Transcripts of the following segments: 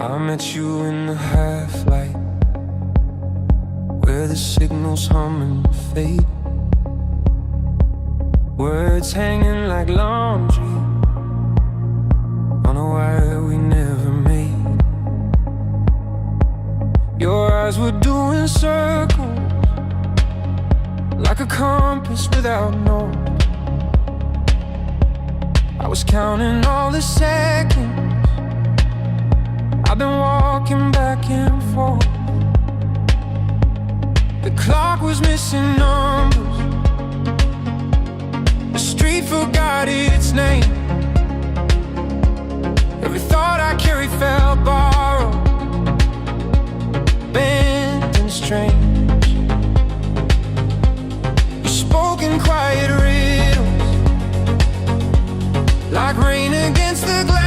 I met you in the half-light, where the signals hum and fade, words hanging like laundry on a wire we never made. Your eyes were doing circles, like a compass without north. I was counting all the seconds I've been walking back and forth. The clock was missing numbers, the street forgot its name. Every thought I carried felt borrowed, bent and strange. You spoke in quiet riddles, like rain against the glass.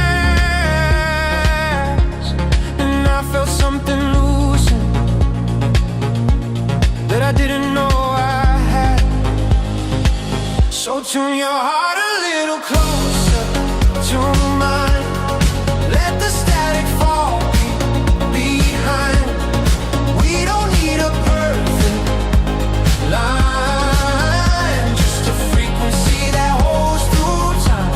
I felt something loosen that I didn't know I had. So tune your heart a little closer to mine. Let the static fall behind. We don't need a perfect line, just a frequency that holds through time.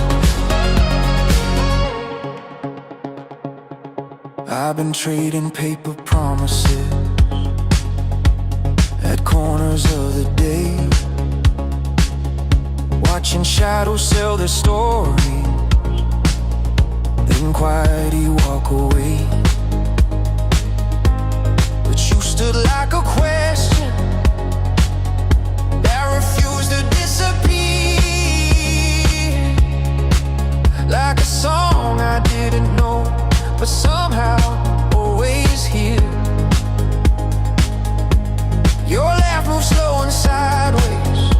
I've been trading paper promises at corners of the day, watching shadows sell their stories, then quietly walk away. But you stood like a question that refused to disappear, like a song I didn't know, but somehow always here. Your laugh moves slow and sideways,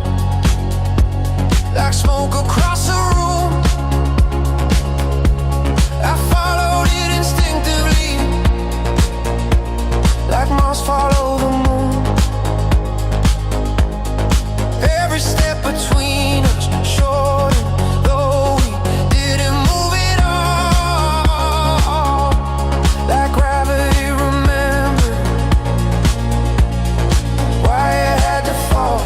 like smoke across the room. I followed it instinctively, like moths follow the moon. Every step between us shortened, though we didn't move it all, like gravity remembered why it had to fall.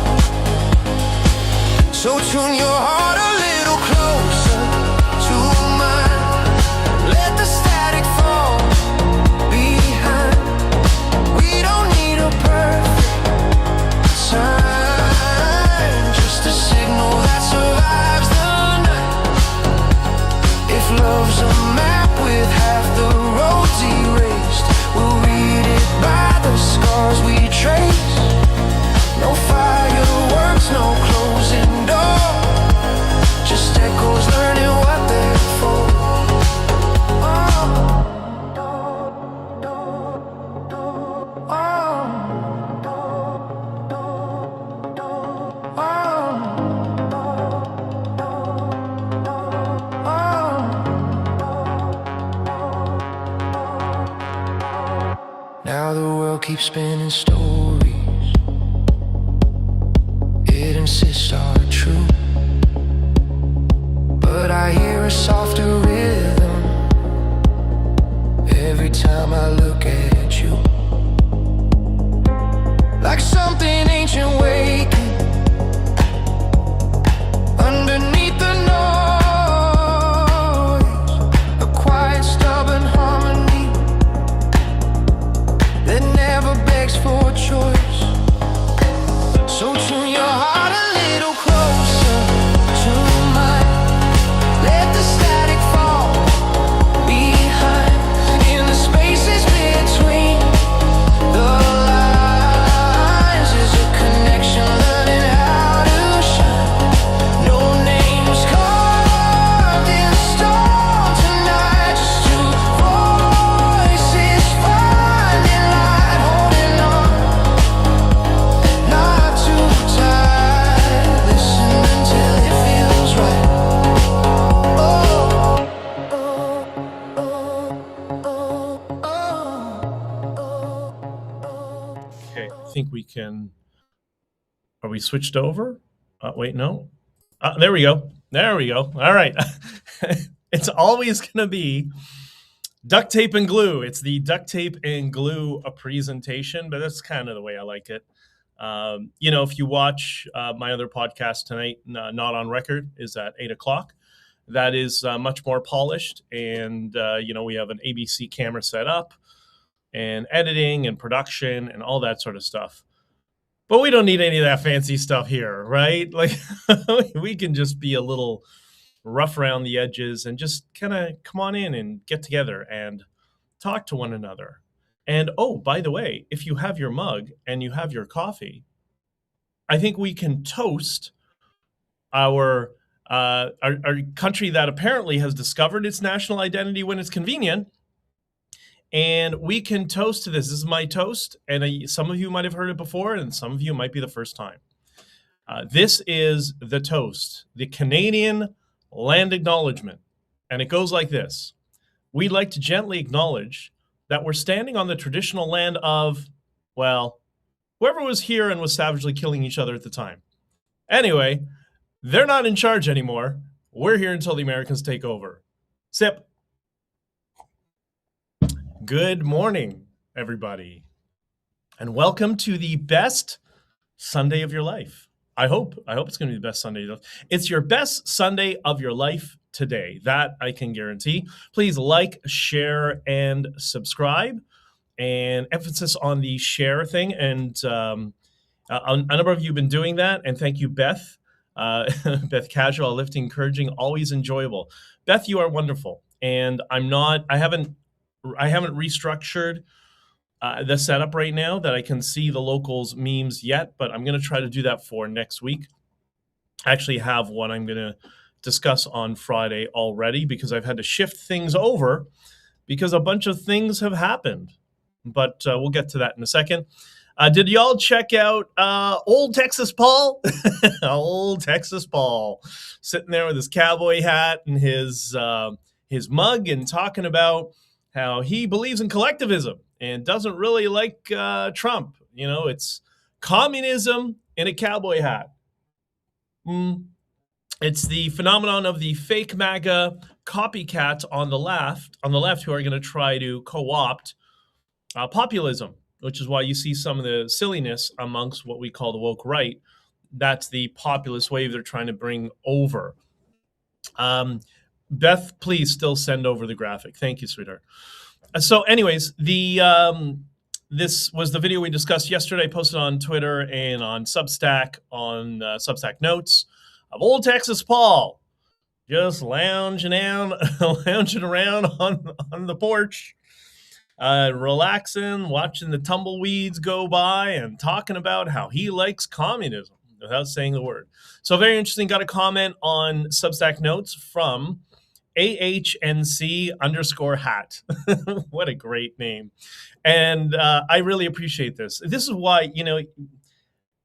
So tune your heart a little closer to mine. Let the static fall behind. We don't need a perfect sign, just a signal that survives the night. If love's a map with half the roads erased, we'll read it by the scars we trace. No fireworks, no closing door, just echoes learning what they're for. Now the world keeps spinning stories it insists are true, but I hear a softer rhythm every time I look at you, like something ancient waking underneath the noise, a quiet stubborn harmony that never begs for choice. So tune your heart a little closer to mine. Let the static fall behind. In the spaces between the lines is a connection learning how to shine. No names carved in stone tonight, just two voices finding light, holding on. Not too tired, listen until it feels right. Oh, oh, oh, oh, oh. Okay, I think we can. Are we switched over? Wait, no. There we go. There we go. All right. It's always going to be Duct tape and glue. It's the duct tape and glue presentation, but that's kind of the way I like it. If you watch my other podcast tonight, Not on Record, is at 8 o'clock. That is much more polished, and we have an ABC camera set up, and editing and production and all that sort of stuff. But we don't need any of that fancy stuff here, right? Like we can just be a little rough around the edges and just kind of come on in and get together and talk to one another. And oh, by the way, if you have your mug and you have your coffee, I think we can toast our country that apparently has discovered its national identity when it's convenient. And we can toast to this. This is my toast, and some of you might have heard it before, and some of you might be the first time. This is the toast, the Canadian land acknowledgement. And it goes like this. We'd like to gently acknowledge that we're standing on the traditional land of, well, whoever was here and was savagely killing each other at the time. Anyway, they're not in charge anymore. We're here until the Americans take over. Sip. Good morning, everybody, and welcome to the best Sunday of your life. I hope it's going to be the best Sunday of your life. It's your best Sunday of your life today. That I can guarantee. Please like, share, and subscribe. And emphasis on the share thing. And a number of you have been doing that. And thank you, Beth. Beth, casual, lifting, encouraging, always enjoyable. Beth, you are wonderful. And I haven't restructured the setup right now that I can see the locals memes yet, but I'm going to try to do that for next week. I actually have one I'm going to discuss on Friday already because I've had to shift things over because a bunch of things have happened, but we'll get to that in a second. Did y'all check out Old Texas Paul? Old Texas Paul sitting there with his cowboy hat and his mug and talking about how he believes in collectivism and doesn't really like Trump. It's communism in a cowboy hat. It's the phenomenon of the fake MAGA copycats on the left who are going to try to co-opt populism, which is why you see some of the silliness amongst what we call the woke right. That's the populist wave they're trying to bring over. Beth, please still send over the graphic. Thank you, sweetheart. So anyways, this was the video we discussed yesterday, posted on Twitter and on Substack, on Substack Notes, of Old Texas Paul just lounging around on the porch, relaxing, watching the tumbleweeds go by and talking about how he likes communism without saying the word. So very interesting. Got a comment on Substack Notes from AHNC_hat. What a great name. And I really appreciate this. This is why,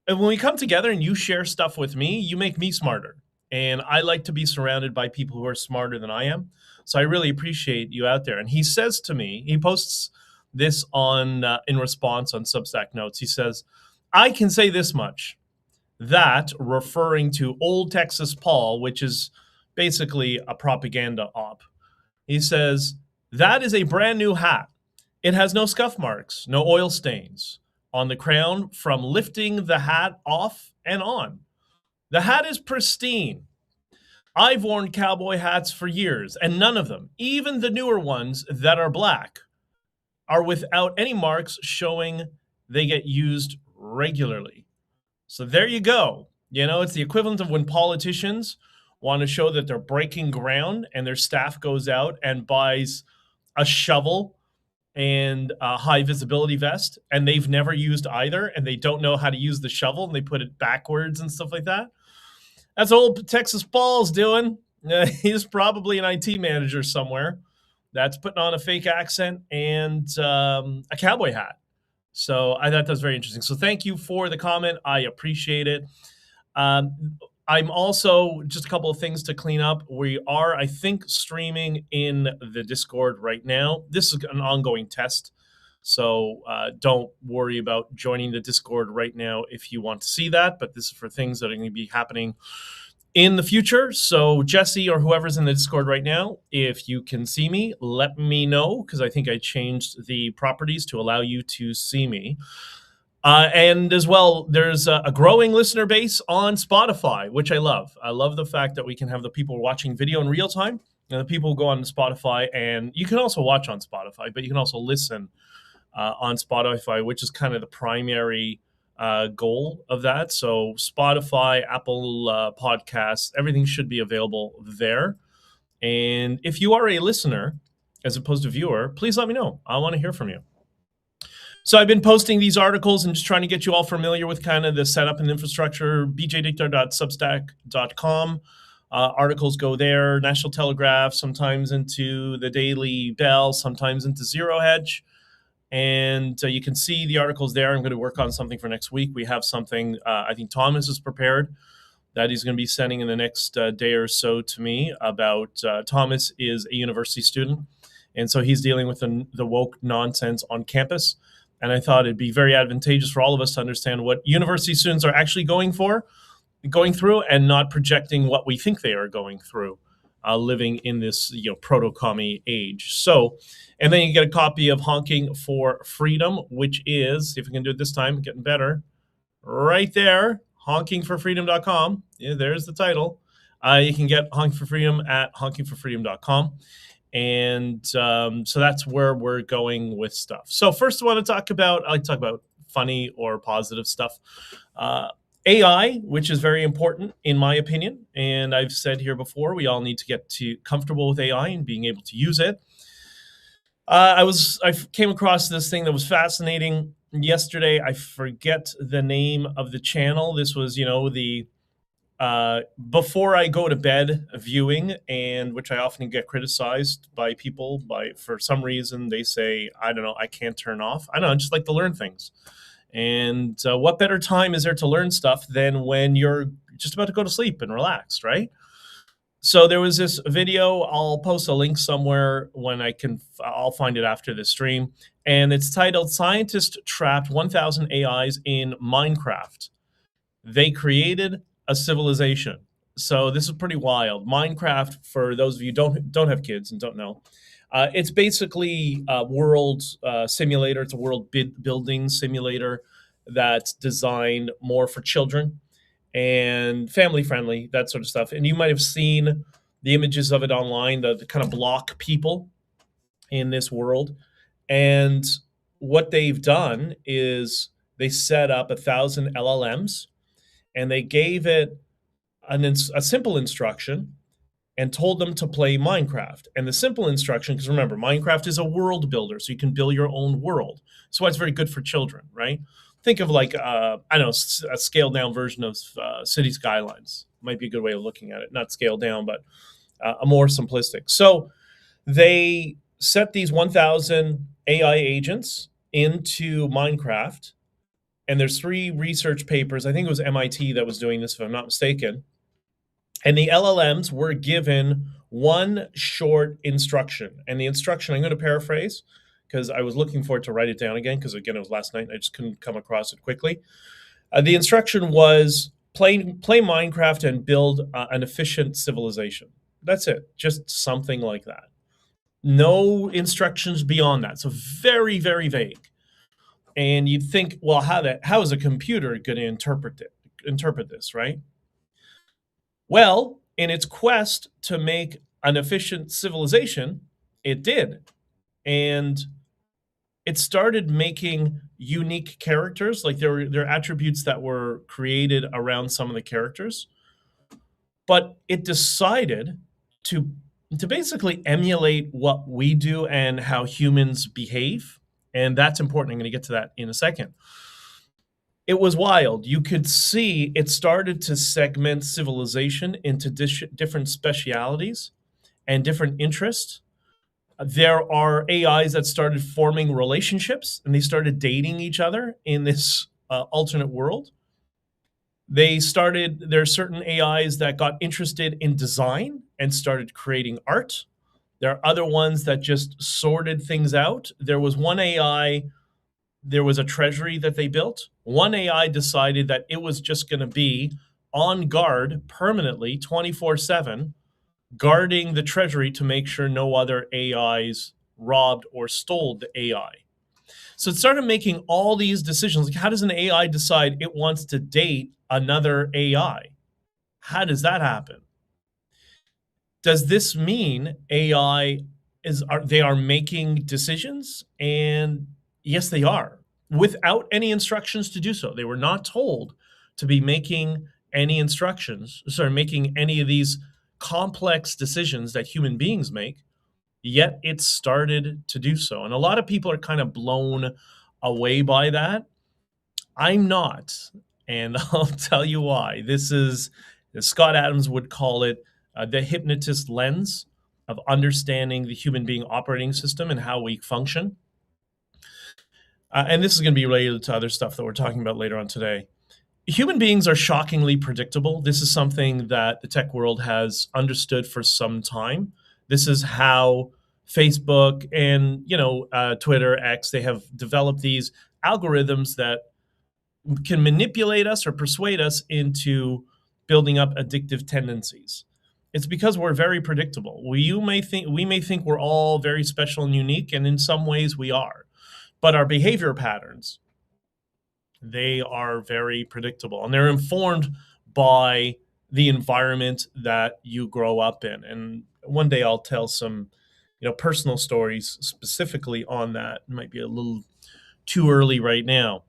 when we come together and you share stuff with me, you make me smarter. And I like to be surrounded by people who are smarter than I am. So I really appreciate you out there. And he says to me, he posts this on in response on Substack Notes. He says, I can say this much, that referring to Old Texas Paul, which is basically a propaganda op. He says, that is a brand new hat. It has no scuff marks, no oil stains on the crown from lifting the hat off and on. The hat is pristine. I've worn cowboy hats for years, and none of them, even the newer ones that are black, are without any marks showing they get used regularly. So there you go. It's the equivalent of when politicians want to show that they're breaking ground and their staff goes out and buys a shovel and a high visibility vest, and they've never used either, and they don't know how to use the shovel, and they put it backwards and stuff like that. That's what Old Texas Paul's doing. He's probably an IT manager somewhere that's putting on a fake accent and a cowboy hat. So I thought that was very interesting. So thank you for the comment. I appreciate it. I'm also, just a couple of things to clean up. We are, I think, streaming in the Discord right now. This is an ongoing test, so don't worry about joining the Discord right now if you want to see that, but this is for things that are going to be happening in the future. So Jesse or whoever's in the Discord right now, if you can see me, let me know, because I think I changed the properties to allow you to see me. And as well, there's a growing listener base on Spotify, which I love. I love the fact that we can have the people watching video in real time and the people who go on Spotify. And you can also watch on Spotify, but you can also listen on Spotify, which is kind of the primary goal of that. So Spotify, Apple Podcasts, everything should be available there. And if you are a listener as opposed to viewer, please let me know. I want to hear from you. So I've been posting these articles and just trying to get you all familiar with kind of the setup and infrastructure. bjdictor.substack.com. Articles go there. National Telegraph, sometimes into the Daily Bell, sometimes into Zero Hedge. And you can see the articles there. I'm going to work on something for next week. We have something I think Thomas is prepared that he's going to be sending in the next day or so to me about Thomas is a university student. And so he's dealing with the woke nonsense on campus. And I thought it'd be very advantageous for all of us to understand what university students are actually going through, and not projecting what we think they are going through, living in this proto-commie age. So, and then you get a copy of Honking for Freedom, which is, if we can do it this time, getting better, right there, honkingforfreedom.com. Yeah, there's the title. You can get Honking for Freedom at honkingforfreedom.com. And so that's where we're going with stuff. So first I like to talk about funny or positive stuff. AI, which is very important in my opinion. And I've said here before, we all need to get comfortable with AI and being able to use it. I came across this thing that was fascinating yesterday. I forget the name of the channel. This was, the before I go to bed viewing, and which I often get criticized by people for some reason. They say, I don't know, I can't turn off. I don't know, I just like to learn things. And what better time is there to learn stuff than when you're just about to go to sleep and relax, right? So there was this video. I'll post a link somewhere when I'll find it after the stream. And it's titled, Scientists Trapped 1,000 AIs in Minecraft. They created a civilization. So this is pretty wild. Minecraft, for those of you who don't have kids and don't know, it's basically a world simulator. It's a world building simulator that's designed more for children and family friendly, that sort of stuff. And you might have seen the images of it online, the kind of block people in this world. And what they've done is they set up 1,000 LLMs, and they gave it a simple instruction and told them to play Minecraft. And the simple instruction, because remember, Minecraft is a world builder, so you can build your own world. So why it's very good for children, right? Think of like, a scaled down version of City Skylines. Might be a good way of looking at it. Not scaled down, but a more simplistic. So they set these 1,000 AI agents into Minecraft. And there's 3 research papers. I think it was MIT that was doing this, if I'm not mistaken. And the LLMs were given one short instruction. And the instruction, I'm going to paraphrase, because I was looking for it to write it down again, because again, it was last night and I just couldn't come across it quickly. The instruction was play Minecraft and build an efficient civilization. That's it. Just something like that. No instructions beyond that. So very, very vague. And you'd think, well, how is a computer going to interpret this, right? Well, in its quest to make an efficient civilization, it did. And it started making unique characters. Like there are attributes that were created around some of the characters. But it decided to basically emulate what we do and how humans behave. And that's important. I'm going to get to that in a second. It was wild. You could see it started to segment civilization into different specialities and different interests. There are AIs that started forming relationships, and they started dating each other in this alternate world. There are certain AIs that got interested in design and started creating art. There are other ones that just sorted things out. There was one AI, there was a treasury that they built. One AI decided that it was just going to be on guard permanently 24/7, guarding the treasury to make sure no other AIs robbed or stole the AI. So it started making all these decisions. Like, how does an AI decide it wants to date another AI? How does that happen? Does this mean AI they are making decisions? And yes, they are, without any instructions to do so. They were not told to be making any making any of these complex decisions that human beings make, yet it started to do so. And a lot of people are kind of blown away by that. I'm not, and I'll tell you why. This is, as Scott Adams would call it, the hypnotist lens of understanding the human being operating system and how we function. And this is going to be related to other stuff that we're talking about later on today. Human beings are shockingly predictable. This is something that the tech world has understood for some time. This is how Facebook and Twitter, X, they have developed these algorithms that can manipulate us or persuade us into building up addictive tendencies. It's because we're very predictable. We may think we're all very special and unique, and in some ways we are. But our behavior patterns, they are very predictable, and they're informed by the environment that you grow up in. And one day I'll tell some, personal stories specifically on that. It might be a little too early right now.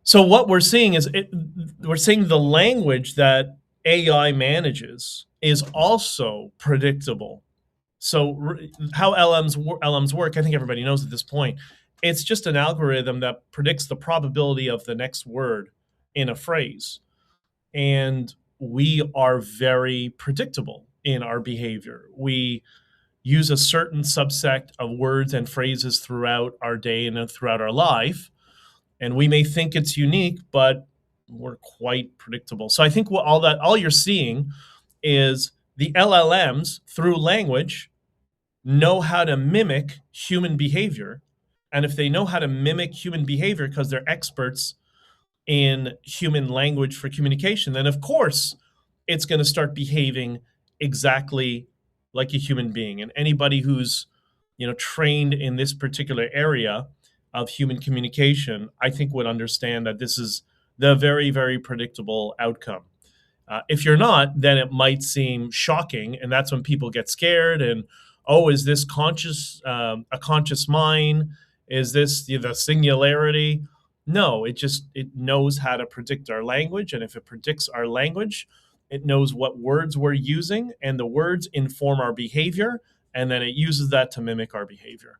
So what we're seeing is we're seeing the language that AI manages is also predictable. So how LMs work, I think everybody knows at this point. It's just an algorithm that predicts the probability of the next word in a phrase. And we are very predictable in our behavior. We use a certain subset of words and phrases throughout our day and throughout our life. And we may think it's unique, but we're quite predictable. So I think all you're seeing is the LLMs, through language, know how to mimic human behavior. And if they know how to mimic human behavior because they're experts in human language for communication, then of course it's going to start behaving exactly like a human being. And anybody who's trained in this particular area of human communication, I think would understand that this is the very, very predictable outcome. If you're not, then it might seem shocking, and that's when people get scared. And is this a conscious mind? Is this the singularity? No, it knows how to predict our language, and if it predicts our language, it knows what words we're using, and the words inform our behavior, and then it uses that to mimic our behavior.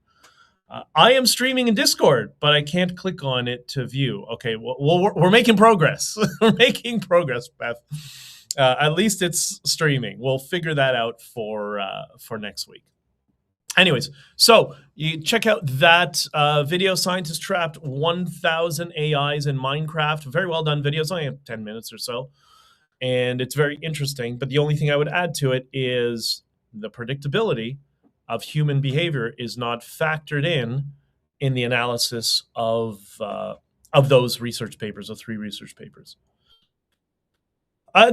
I am streaming in Discord, but I can't click on it to view. Okay, well we're making progress. We're making progress, Beth. At least it's streaming. We'll figure that out for next week. Anyways, so you check out that video, Scientist Trapped 1,000 AIs in Minecraft. Very well done video. It's only 10 minutes or so. And it's very interesting. But the only thing I would add to it is the predictability of human behavior is not factored in the analysis of those research papers, the 3 research papers.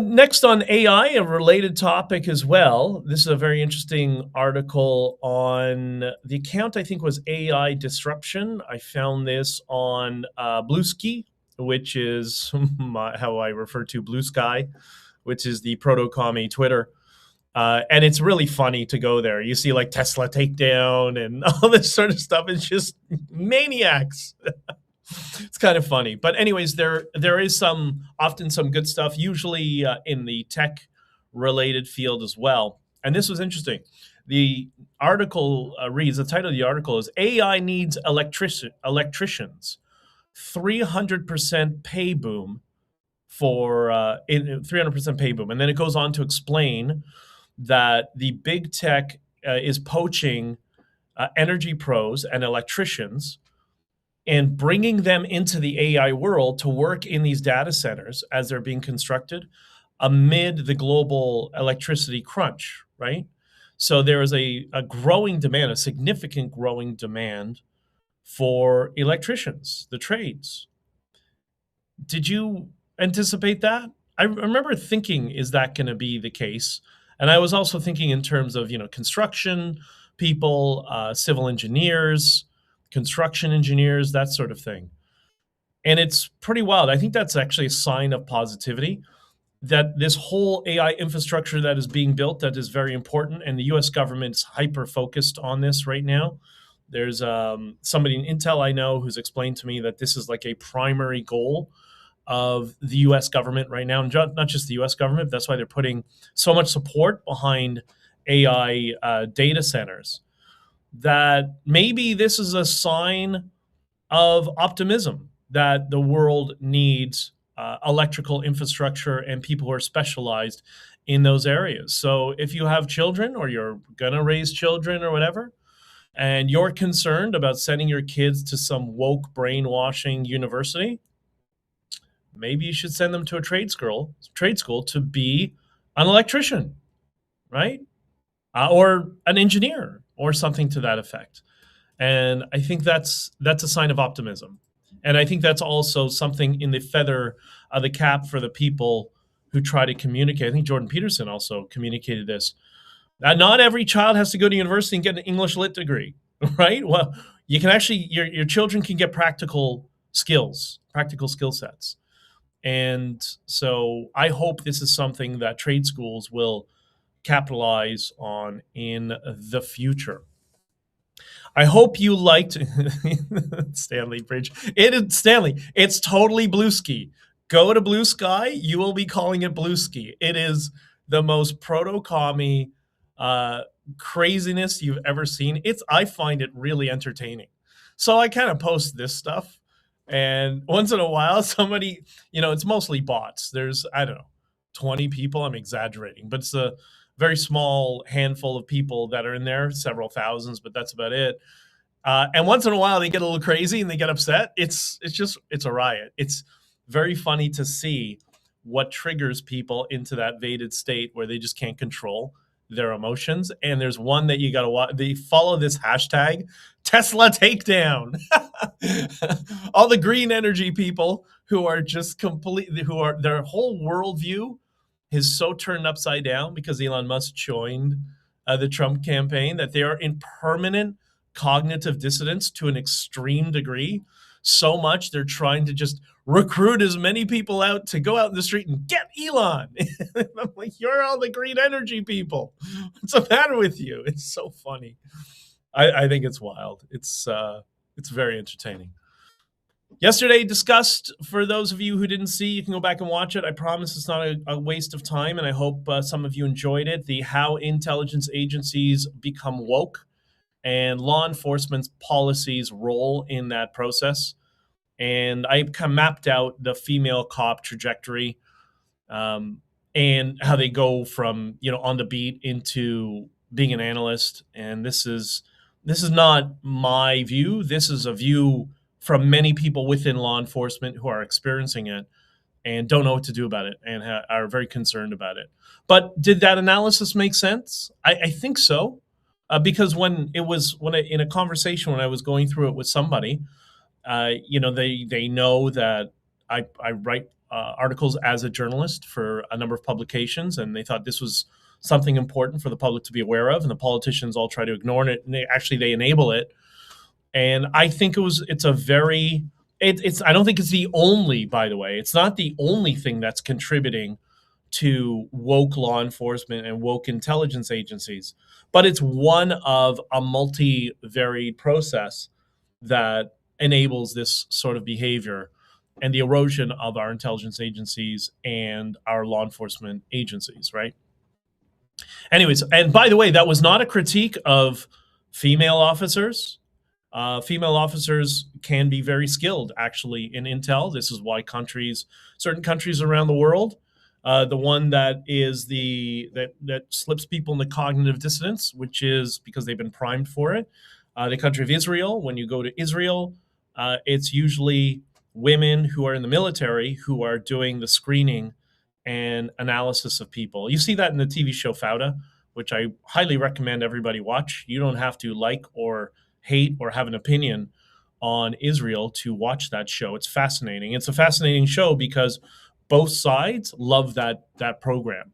Next on AI, a related topic as well. This is a very interesting article on the account, I think was AI Disruption. I found this on Bluesky, which is how I refer to Blue Sky, which is the proto-commie Twitter. And it's really funny to go there. You see like Tesla takedown and all this sort of stuff. It's just maniacs. It's kind of funny. But anyways, there is often some good stuff, usually in the tech related field as well. And this was interesting. The article reads, the title of the article is AI Needs Electricians. 300% pay boom for 300% pay boom. And then it goes on to explain that the big tech is poaching energy pros and electricians and bringing them into the AI world to work in these data centers as they're being constructed amid the global electricity crunch, right? So there is a growing demand, a significant growing demand for electricians, the trades. Did you anticipate that? I remember thinking, is that going to be the case? And I was also thinking in terms of, construction people, civil engineers, construction engineers, that sort of thing. And it's pretty wild. I think that's actually a sign of positivity, that this whole AI infrastructure that is being built, that is very important, and the U.S. government's hyper focused on this right now. There's somebody in Intel I know who's explained to me that this is like a primary goal of the U.S. government right now, and not just the U.S. government. That's why they're putting so much support behind AI data centers. That maybe this is a sign of optimism, that the world needs electrical infrastructure and people who are specialized in those areas. So if you have children, or you're going to raise children or whatever, and you're concerned about sending your kids to some woke brainwashing university, maybe you should send them to a trade school to be an electrician, right? Or an engineer or something to that effect. And I think that's a sign of optimism. And I think that's also something in the feather of the cap for the people who try to communicate. I think Jordan Peterson also communicated this. Not every child has to go to university and get an English lit degree, right? Well, you can actually, your children can get practical skill sets. And so I hope this is something that trade schools will capitalize on in the future. I hope you liked Stanley Bridge. Stanley. It's totally Blue Ski. Go to Blue Sky. You will be calling it Blue Ski. It is the most proto-commie craziness you've ever seen. I find it really entertaining. So I kind of post this stuff, and once in a while, somebody, it's mostly bots. There's, I don't know, 20 people. I'm exaggerating, but it's a very small handful of people that are in there, several thousands, but that's about it. And once in a while, they get a little crazy and they get upset. It's a riot. It's very funny to see what triggers people into that vaded state where they just can't control their emotions. And there's one that you got to watch. They follow this hashtag, Tesla takedown. All the green energy people who are just their whole worldview is so turned upside down because Elon Musk joined the Trump campaign, that they are in permanent cognitive dissonance to an extreme degree. So much they're trying to just recruit as many people out to go out in the street and get Elon. I'm like, you're all the green energy people. What's the matter with you? It's so funny. I think it's wild. It's very entertaining. Yesterday discussed, for those of you who didn't see, you can go back and watch it. I promise it's not a waste of time, and I hope some of you enjoyed it. The How Intelligence Agencies Become Woke and Law Enforcement's policies role in that process. And I kind of mapped out the female cop trajectory, and how they go from, on the beat into being an analyst. And this is not my view. This is a view from many people within law enforcement who are experiencing it and don't know what to do about it and are very concerned about it. But did that analysis make sense? I think so, because in a conversation when I was going through it with somebody, they know that I write articles as a journalist for a number of publications, and they thought this was something important for the public to be aware of, and the politicians all try to ignore it, and they enable it. And I think it's a very, I don't think it's the only, by the way, it's not the only thing that's contributing to woke law enforcement and woke intelligence agencies, but it's one of a multi-varied process that enables this sort of behavior and the erosion of our intelligence agencies and our law enforcement agencies, right? Anyways, and by the way, that was not a critique of female officers. Female officers can be very skilled, actually, in intel. This is why certain countries around the world, the one that is that slips people into cognitive dissonance, which is because they've been primed for it. The country of Israel, when you go to Israel, it's usually women who are in the military who are doing the screening and analysis of people. You see that in the TV show Fauda, which I highly recommend everybody watch. You don't have to like or hate or have an opinion on Israel to watch that show. It's fascinating. It's a fascinating show because both sides love that program.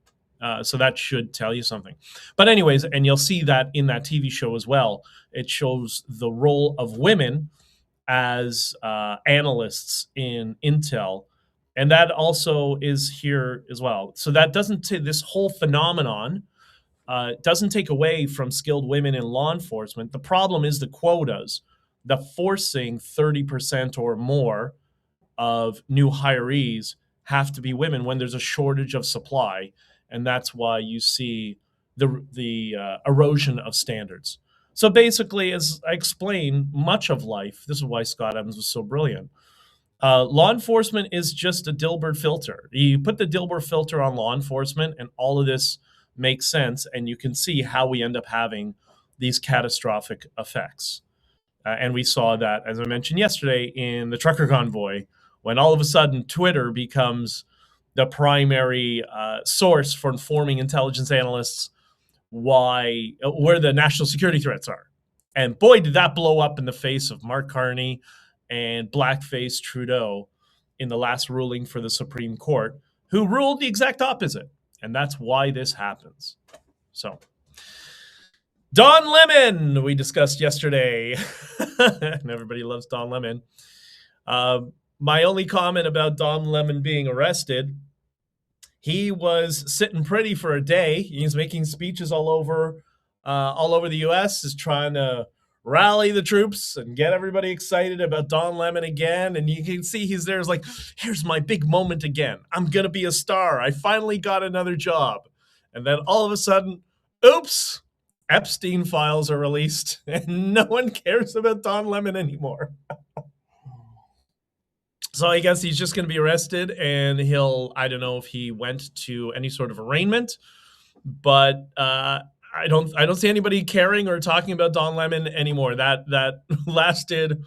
So that should tell you something. But anyways, and you'll see that in that TV show as well. It shows the role of women as analysts in Intel. And that also is here as well. So that doesn't this whole phenomenon doesn't take away from skilled women in law enforcement. The problem is the quotas, the forcing 30% or more of new hirees have to be women when there's a shortage of supply. And that's why you see the erosion of standards. So basically, as I explained, much of life, this is why Scott Adams was so brilliant. Law enforcement is just a Dilbert filter. You put the Dilbert filter on law enforcement, and all of this makes sense, and you can see how we end up having these catastrophic effects. And we saw that, as I mentioned yesterday, in the trucker convoy, when all of a sudden Twitter becomes the primary source for informing intelligence analysts where the national security threats are. And boy, did that blow up in the face of Mark Carney and blackface Trudeau in the last ruling for the Supreme Court, who ruled the exact opposite. And that's why this happens. So, Don Lemon, we discussed yesterday. And everybody loves Don Lemon. My only comment about Don Lemon being arrested, he was sitting pretty for a day. He's making speeches all over the U.S., is trying to rally the troops and get everybody excited about Don Lemon again. And you can see he's there. It's like, here's my big moment again. I'm going to be a star. I finally got another job. And then all of a sudden, oops, Epstein files are released and no one cares about Don Lemon anymore. So I guess he's just going to be arrested, and I don't know if he went to any sort of arraignment, but I don't see anybody caring or talking about Don Lemon anymore. That lasted,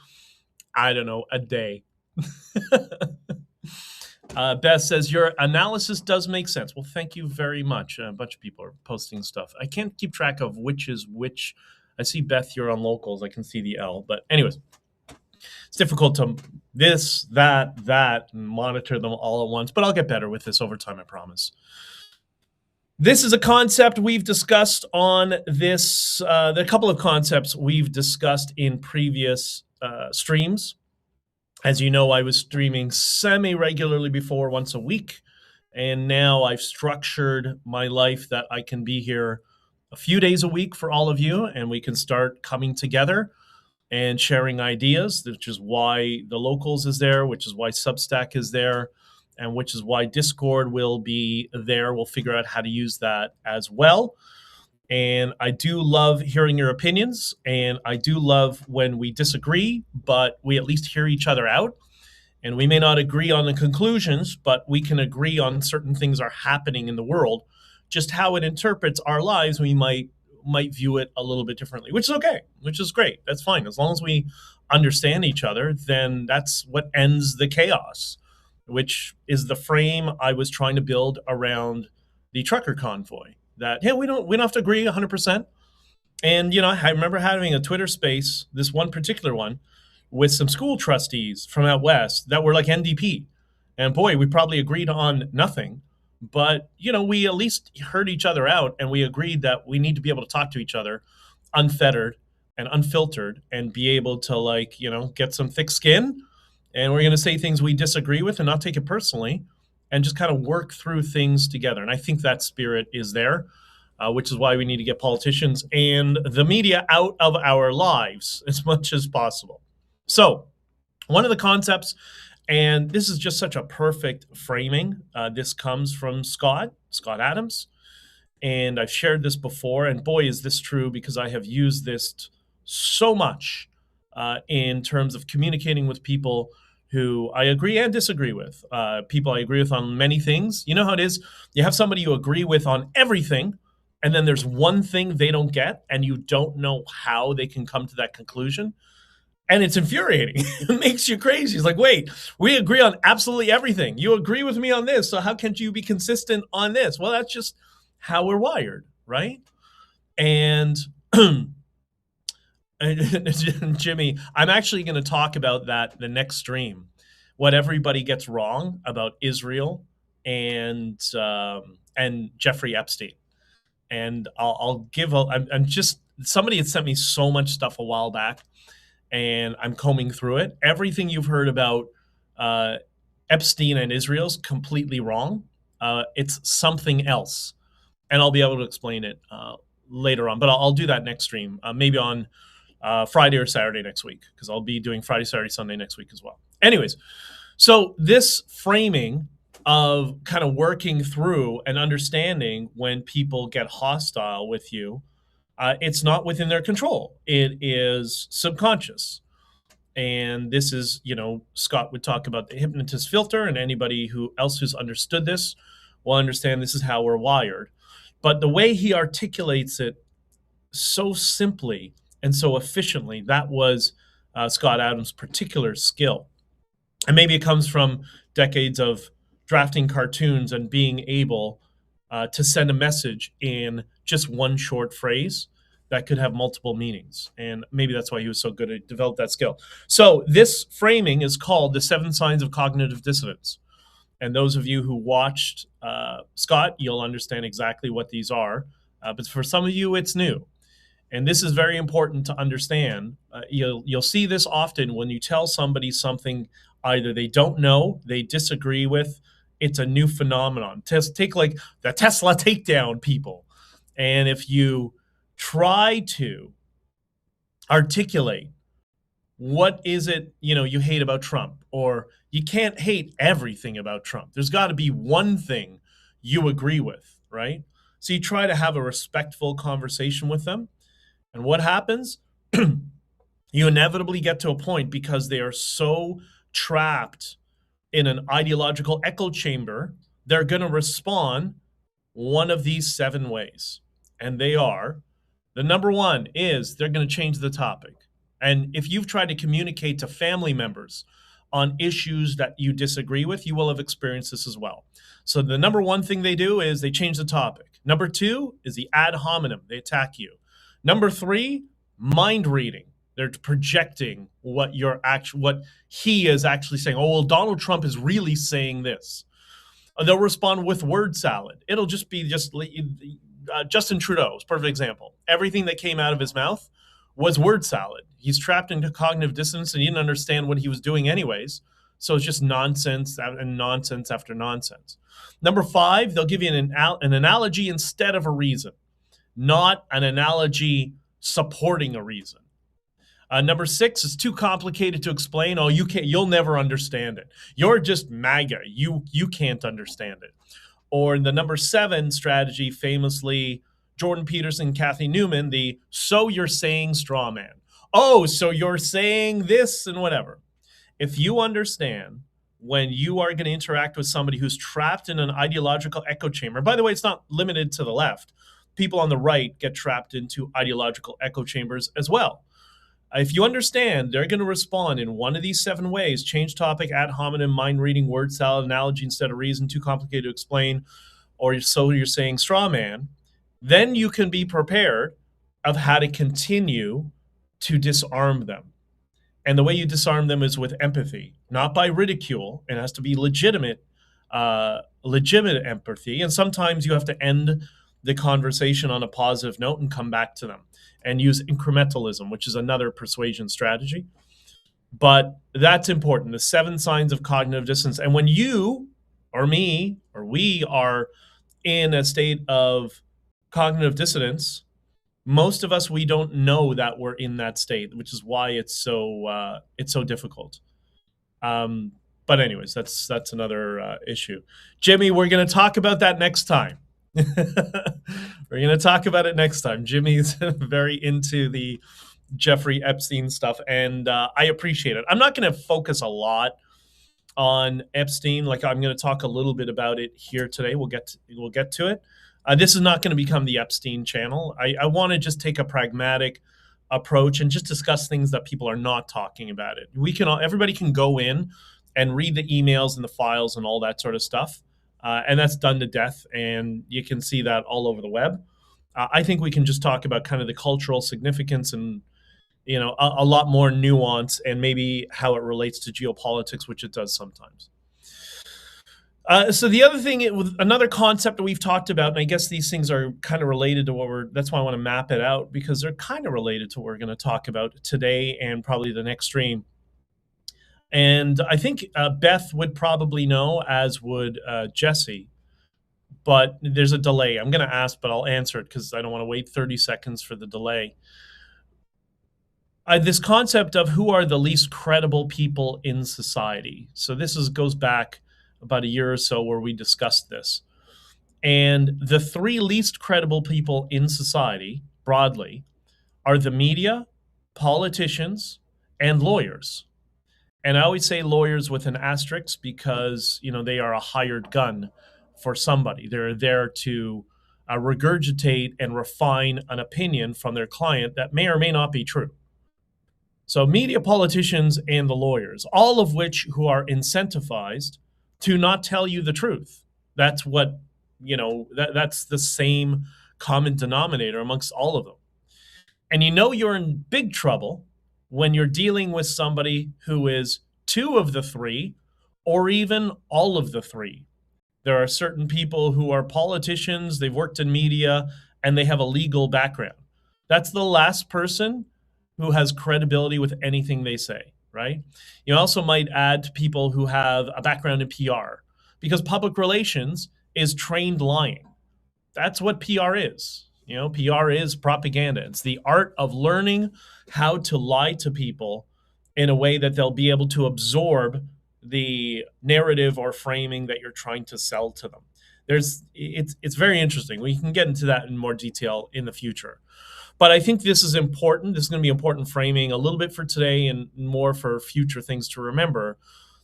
I don't know, a day. Beth says, your analysis does make sense. Well, thank you very much. A bunch of people are posting stuff. I can't keep track of which is which. I see, Beth, you're on locals. I can see the L. But anyways, it's difficult to that, and monitor them all at once. But I'll get better with this over time, I promise. This is a concept we've discussed on this. There are a couple of concepts we've discussed in previous streams. As you know, I was streaming semi-regularly before, once a week. And now I've structured my life that I can be here a few days a week for all of you, and we can start coming together and sharing ideas, which is why the locals is there, which is why Substack is there, and which is why Discord will be there. We'll figure out how to use that as well. And I do love hearing your opinions, and I do love when we disagree, but we at least hear each other out. And we may not agree on the conclusions, but we can agree on certain things are happening in the world. Just how it interprets our lives, we might view it a little bit differently, which is okay, which is great. That's fine. As long as we understand each other, then that's what ends the chaos, which is the frame I was trying to build around the trucker convoy. That, hey, we don't have to agree 100%. And, I remember having a Twitter space, this one particular one, with some school trustees from out west that were like NDP. And boy, we probably agreed on nothing. But, we at least heard each other out, and we agreed that we need to be able to talk to each other unfettered and unfiltered and be able to, get some thick skin. And we're going to say things we disagree with and not take it personally and just kind of work through things together. And I think that spirit is there, which is why we need to get politicians and the media out of our lives as much as possible. So one of the concepts, and this is just such a perfect framing. This comes from Scott Adams. And I've shared this before. And boy, is this true, because I have used this so much in terms of communicating with people who I agree and disagree with. People I agree with on many things. You know how it is? You have somebody you agree with on everything, and then there's one thing they don't get, and you don't know how they can come to that conclusion. And it's infuriating. It makes you crazy. It's like, wait, we agree on absolutely everything. You agree with me on this, so how can't you be consistent on this? Well, that's just how we're wired, right? And Jimmy, I'm actually going to talk about that the next stream. What everybody gets wrong about Israel and Jeffrey Epstein. And I'll give I'm just, somebody had sent me so much stuff a while back, and I'm combing through it. Everything you've heard about Epstein and Israel's completely wrong. It's something else, and I'll be able to explain it later on. But I'll do that next stream, maybe on Friday or Saturday next week, because I'll be doing Friday, Saturday, Sunday next week as well. Anyways, so this framing of kind of working through and understanding when people get hostile with you, it's not within their control. It is subconscious. And this is, Scott would talk about the hypnotist filter, and anybody who else who's understood this will understand this is how we're wired. But the way he articulates it so simply and so efficiently, that was Scott Adams' particular skill. And maybe it comes from decades of drafting cartoons and being able to send a message in just one short phrase that could have multiple meanings. And maybe that's why he was so good at develop that skill. So this framing is called the 7 signs of cognitive dissonance. And those of you who watched Scott, you'll understand exactly what these are. But for some of you, it's new. And this is very important to understand. You'll see this often when you tell somebody something either they don't know, they disagree with, it's a new phenomenon. Take like the Tesla takedown people. And if you try to articulate what is it, you hate about Trump, or you can't hate everything about Trump. There's got to be one thing you agree with, right? So you try to have a respectful conversation with them. And what happens? You inevitably get to a point, because they are so trapped in an ideological echo chamber, they're going to respond one of these 7 ways. And they are, the number one is they're going to change the topic. And if you've tried to communicate to family members on issues that you disagree with, you will have experienced this as well. So the number one thing they do is they change the topic. Number 2 is the ad hominem. They attack you. Number 3, mind reading. They're projecting what he is actually saying. Oh, well, Donald Trump is really saying this. They'll respond with word salad. It'll just be Justin Trudeau's perfect example. Everything that came out of his mouth was word salad. He's trapped into cognitive dissonance, and he didn't understand what he was doing anyways. So it's just nonsense and nonsense after nonsense. Number 5, they'll give you an analogy instead of a reason, not an analogy supporting a reason. Number 6 is too complicated to explain. Oh, you'll never understand it. You're just MAGA. You can't understand it. Or the number 7 strategy, famously, Jordan Peterson, Kathy Newman, the so you're saying straw man. Oh, so you're saying this and whatever. If you understand when you are going to interact with somebody who's trapped in an ideological echo chamber, by the way, it's not limited to the left. People on the right get trapped into ideological echo chambers as well. If you understand, they're going to respond in one of these 7 ways: change topic, ad hominem, mind reading, word salad, analogy instead of reason, too complicated to explain, or so you're saying straw man. Then you can be prepared of how to continue to disarm them. And the way you disarm them is with empathy, not by ridicule. It has to be legitimate empathy. And sometimes you have to end the conversation on a positive note and come back to them, and use incrementalism, which is another persuasion strategy. But that's important, the 7 signs of cognitive dissonance. And when you or me or we are in a state of cognitive dissonance, most of us, we don't know that we're in that state, which is why it's so difficult. But anyways, that's another issue. Jimmy, we're going to talk about that next time. We're going to talk about it next time. Jimmy's very into the Jeffrey Epstein stuff, and I appreciate it. I'm not going to focus a lot on Epstein. Like, I'm going to talk a little bit about it here today. We'll get to it. This is not going to become the Epstein channel. I want to just take a pragmatic approach and just discuss things that people are not talking about it. Everybody can go in and read the emails and the files and all that sort of stuff. And that's done to death, and you can see that all over the web. I think we can just talk about kind of the cultural significance and, a lot more nuance, and maybe how it relates to geopolitics, which it does sometimes. So the other thing, another concept that we've talked about, and I guess these things are kind of related to that's why I want to map it out, because they're kind of related to what we're going to talk about today and probably the next stream. And I think Beth would probably know, as would Jesse, but there's a delay. I'm going to ask, but I'll answer it because I don't want to wait 30 seconds for the delay. This concept of who are the least credible people in society. So this goes back about a year or so where we discussed this. And the three least credible people in society, broadly, are the media, politicians, and lawyers. And I always say lawyers with an asterisk because, they are a hired gun for somebody. They're there to regurgitate and refine an opinion from their client that may or may not be true. So media, politicians, and the lawyers, all of which who are incentivized to not tell you the truth. That's what, that's the same common denominator amongst all of them. And you're in big trouble when you're dealing with somebody who is two of the three or even all of the three. There are certain people who are politicians, they've worked in media, and they have a legal background. That's the last person who has credibility with anything they say, right? You also might add people who have a background in PR, because public relations is trained lying. That's what PR is. PR is propaganda. It's the art of learning how to lie to people in a way that they'll be able to absorb the narrative or framing that you're trying to sell to them. It's very interesting. We can get into that in more detail in the future. But I think this is important. This is going to be important framing a little bit for today and more for future things to remember.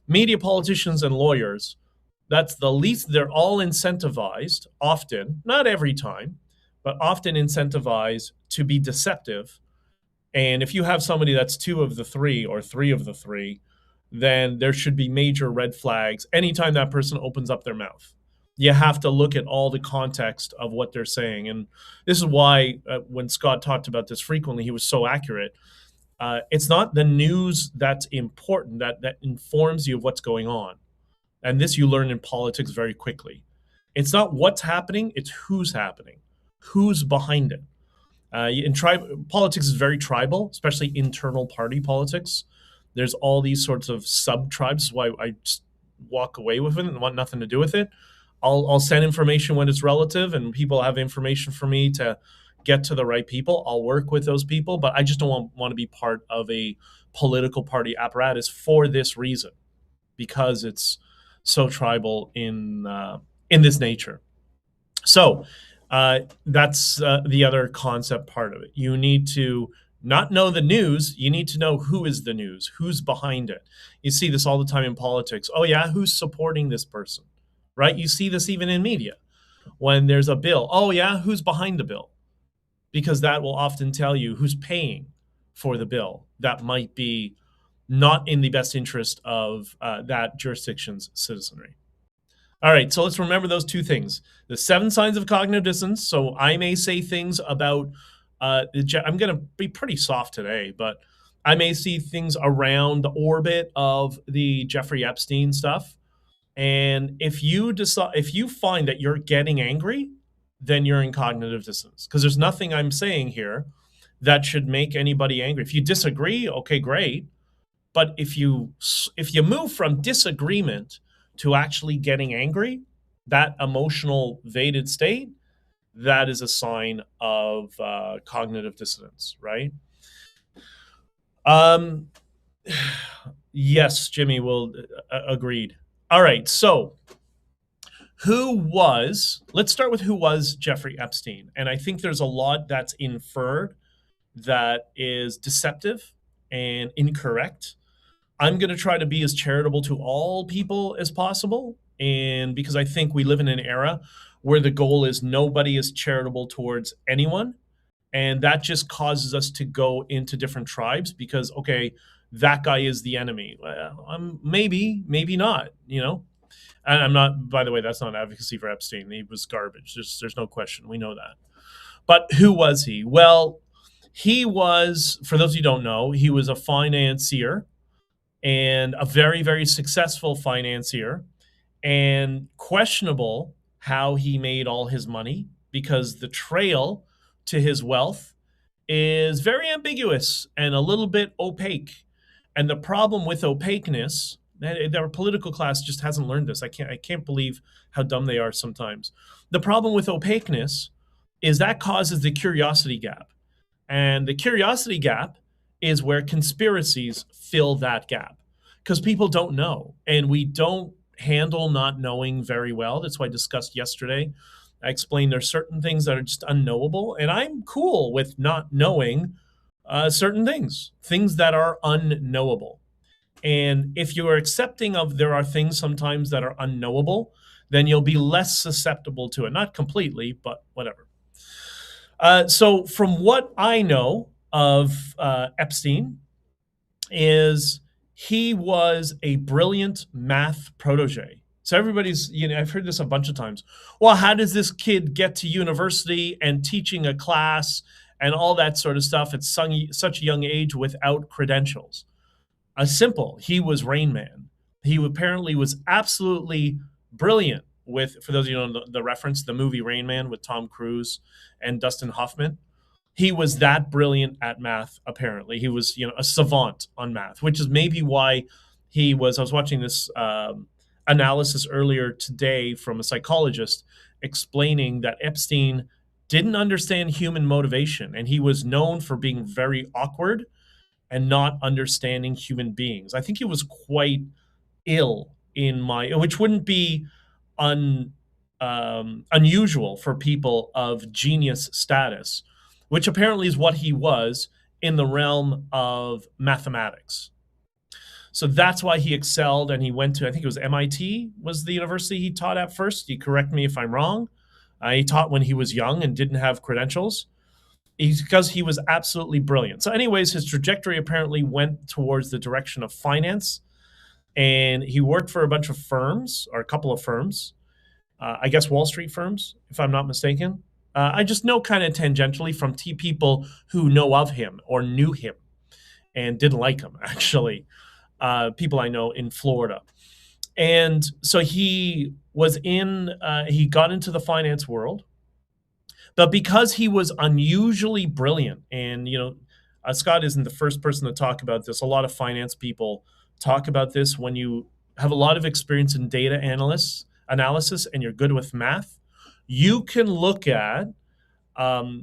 Media, politicians, and lawyers, that's the least. They're all incentivized, often, not every time, but often incentivized to be deceptive. And if you have somebody that's two of the three or three of the three, then there should be major red flags anytime that person opens up their mouth. You have to look at all the context of what they're saying. And this is why when Scott talked about this frequently, he was so accurate. It's not the news that's important, that informs you of what's going on. And this you learn in politics very quickly. It's not what's happening, it's who's happening, who's behind it. Politics is very tribal, especially internal party politics. There's all these sorts of sub-tribes, why I just walk away with it and want nothing to do with it. I'll send information when it's relative and people have information for me to get to the right people. I'll work with those people, but I just don't want to be part of a political party apparatus for this reason, because it's so tribal in this nature. So that's the other concept part of it. You need to not know the news. You need to know who is the news, who's behind it. You see this all the time in politics. Oh yeah, who's supporting this person? Right? You see this even in media. When there's a bill, oh yeah, who's behind the bill? Because that will often tell you who's paying for the bill. That might be not in the best interest of that jurisdiction's citizenry. All right, so let's remember those two things. The 7 signs of cognitive dissonance. So I may say things about, I'm going to be pretty soft today, but I may see things around the orbit of the Jeffrey Epstein stuff. And if you find that you're getting angry, then you're in cognitive dissonance, because there's nothing I'm saying here that should make anybody angry. If you disagree, okay, great. But if you move from disagreement to actually getting angry, that emotional weighted state, that is a sign of cognitive dissonance, right? Yes, Jimmy will agreed. All right, so let's start with who was Jeffrey Epstein. And I think there's a lot that's inferred that is deceptive and incorrect. I'm going to try to be as charitable to all people as possible. And because I think we live in an era where the goal is nobody is charitable towards anyone. And that just causes us to go into different tribes because, okay, that guy is the enemy. Well, maybe not, And I'm not, by the way, that's not advocacy for Epstein. He was garbage. There's no question. We know that. But who was he? Well, he was, for those of you who don't know, he was a financier and a very, very successful financier. and questionable how he made all his money because the trail to his wealth is very ambiguous and a little bit opaque. And the problem with opaqueness, our political class just hasn't learned this. I can't believe how dumb they are sometimes. The problem with opaqueness is that causes the curiosity gap. And the curiosity gap is where conspiracies fill that gap because people don't know. And we don't handle not knowing very well. That's why I discussed yesterday. I explained there's certain things that are just unknowable. And I'm cool with not knowing certain things that are unknowable. And if you are accepting of there are things sometimes that are unknowable, then you'll be less susceptible to it. Not completely, but whatever. So from what I know of Epstein is he was a brilliant math protege. So everybody's, I've heard this a bunch of times. Well, how does this kid get to university and teaching a class and all that sort of stuff at such a young age without credentials? Simple. He was Rain Man. He apparently was absolutely brilliant with, for those of you who know the reference, the movie Rain Man with Tom Cruise and Dustin Hoffman. He was that brilliant at math, apparently. He was, a savant on math, which is maybe why I was watching this analysis earlier today from a psychologist explaining that Epstein didn't understand human motivation, and he was known for being very awkward and not understanding human beings. I think he was quite ill which wouldn't be unusual for people of genius status, which apparently is what he was in the realm of mathematics. So that's why he excelled, and he went to, I think it was MIT was the university he taught at first. You correct me if I'm wrong. He taught when he was young and didn't have credentials. Because he was absolutely brilliant. So anyways, his trajectory apparently went towards the direction of finance, and he worked for a bunch of firms, or a couple of firms, I guess Wall Street firms, if I'm not mistaken. I just know kind of tangentially from people who know of him or knew him and didn't like him, actually. People I know in Florida. And so he got into the finance world. But because he was unusually brilliant, and Scott isn't the first person to talk about this. A lot of finance people talk about this. When you have a lot of experience in data analysis and you're good with math, you can look at a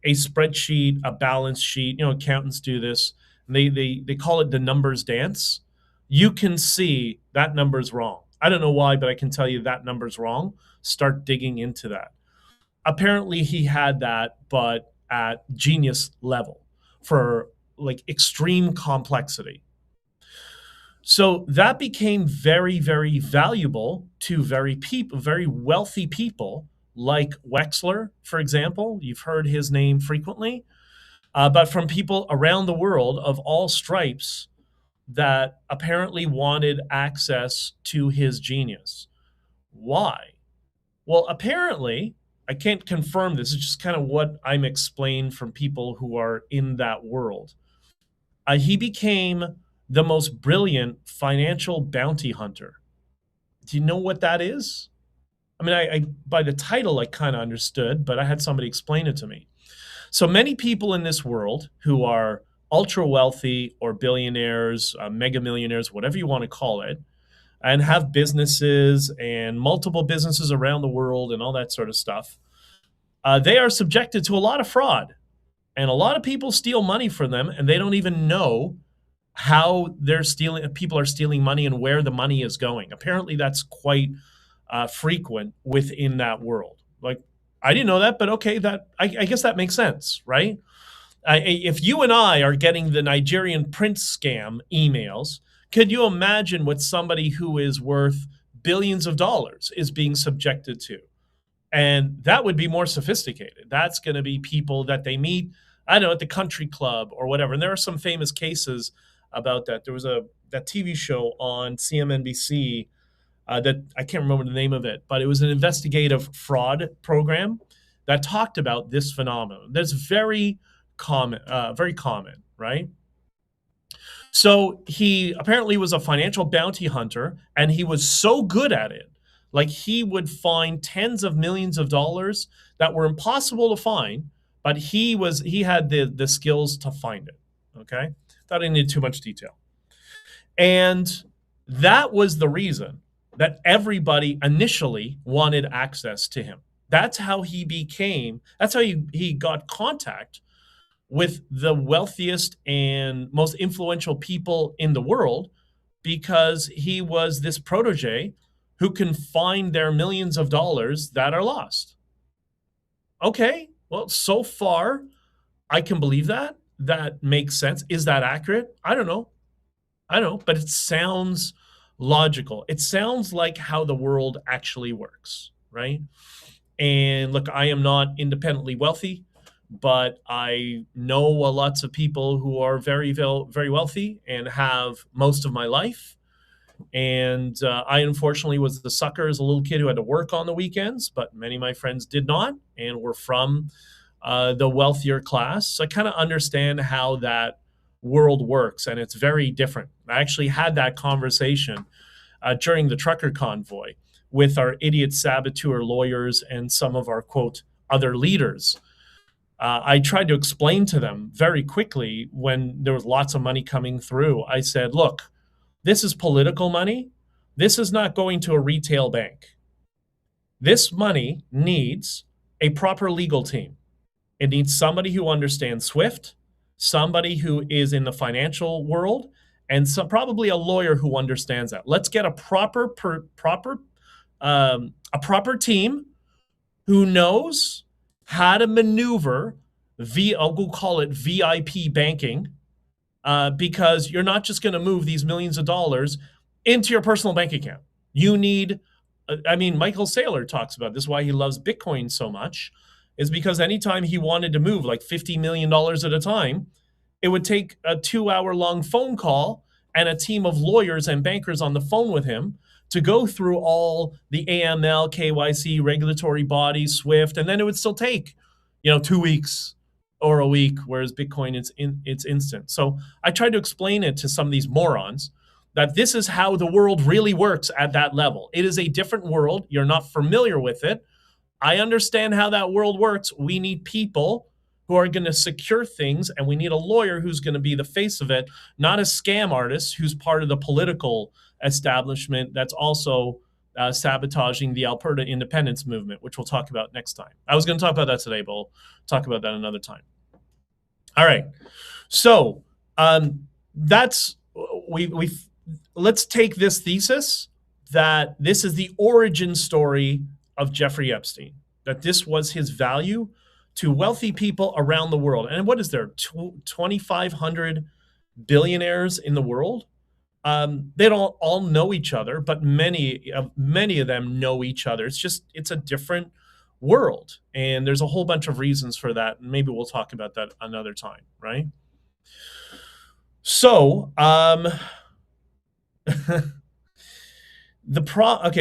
spreadsheet, a balance sheet. Accountants do this. And they call it the numbers dance. You can see that number's wrong. I don't know why, but I can tell you that number's wrong. Start digging into that. Apparently he had that, but at genius level for like extreme complexity. So that became very, very valuable to very wealthy people like Wexler, for example. You've heard his name frequently, but from people around the world of all stripes that apparently wanted access to his genius. Why? Well, apparently, I can't confirm this. It's just kind of what I'm explained from people who are in that world. He became the most brilliant financial bounty hunter. Do you know what that is? I mean, I by the title, I kind of understood, but I had somebody explain it to me. So many people in this world who are ultra wealthy or billionaires, mega millionaires, whatever you want to call it, and have businesses and multiple businesses around the world and all that sort of stuff, they are subjected to a lot of fraud. And a lot of people steal money from them, and they don't even know how people are stealing money and where the money is going. Apparently, that's quite frequent within that world. Like, I didn't know that, but okay, I guess that makes sense, right? If you and I are getting the Nigerian prince scam emails, could you imagine what somebody who is worth billions of dollars is being subjected to? And that would be more sophisticated. That's going to be people that they meet, I don't know, at the country club or whatever. And there are some famous cases about that. There was that TV show on CNBC that I can't remember the name of it, but it was an investigative fraud program that talked about this phenomenon. That's very common, right? So he apparently was a financial bounty hunter, and he was so good at it Like he would find tens of millions of dollars that were impossible to find, but he had the skills to find it. Okay, thought I needed too much detail, and that was the reason that everybody initially wanted access to him. That's how he became. That's how he got contact with the wealthiest and most influential people in the world, because he was this protege who can find their millions of dollars that are lost. Okay, well, so far, I can believe that. That makes sense. Is that accurate? I don't know. But it sounds logical. It sounds like how the world actually works, right? And look, I am not independently wealthy, but I know lots of people who are very, very wealthy and have most of my life. And I unfortunately was the sucker as a little kid who had to work on the weekends, but many of my friends did not and were from the wealthier class. So I kind of understand how that world works, and it's very different. I actually had that conversation during the trucker convoy with our idiot saboteur lawyers and some of our, quote, other leaders. I tried to explain to them very quickly when there was lots of money coming through. I said, look, this is political money. This is not going to a retail bank. This money needs a proper legal team. It needs somebody who understands SWIFT, somebody who is in the financial world, and probably a lawyer who understands that. Let's get a proper team who knows how to maneuver I'll call it VIP banking, because you're not just going to move these millions of dollars into your personal bank account. You need, Michael Saylor talks about this, why he loves Bitcoin so much, is because anytime he wanted to move like $50 million at a time, it would take a 2-hour-long phone call and a team of lawyers and bankers on the phone with him to go through all the AML, KYC, regulatory bodies, SWIFT, and then it would still take, 2 weeks or a week, whereas Bitcoin, it's instant. So I tried to explain it to some of these morons that this is how the world really works at that level. It is a different world. You're not familiar with it. I understand how that world works. We need people who are going to secure things, and we need a lawyer who's going to be the face of it, not a scam artist who's part of the political establishment that's also sabotaging the Alberta independence movement, which we'll talk about next time. I was going to talk about that today, but we'll talk about that another time. All right. So let's take this thesis that this is the origin story of Jeffrey Epstein, that this was his value to wealthy people around the world. And what is there, 2,500 billionaires in the world? They don't all know each other, but many of them know each other. It's a different world. And there's a whole bunch of reasons for that. And maybe we'll talk about that another time, right? So,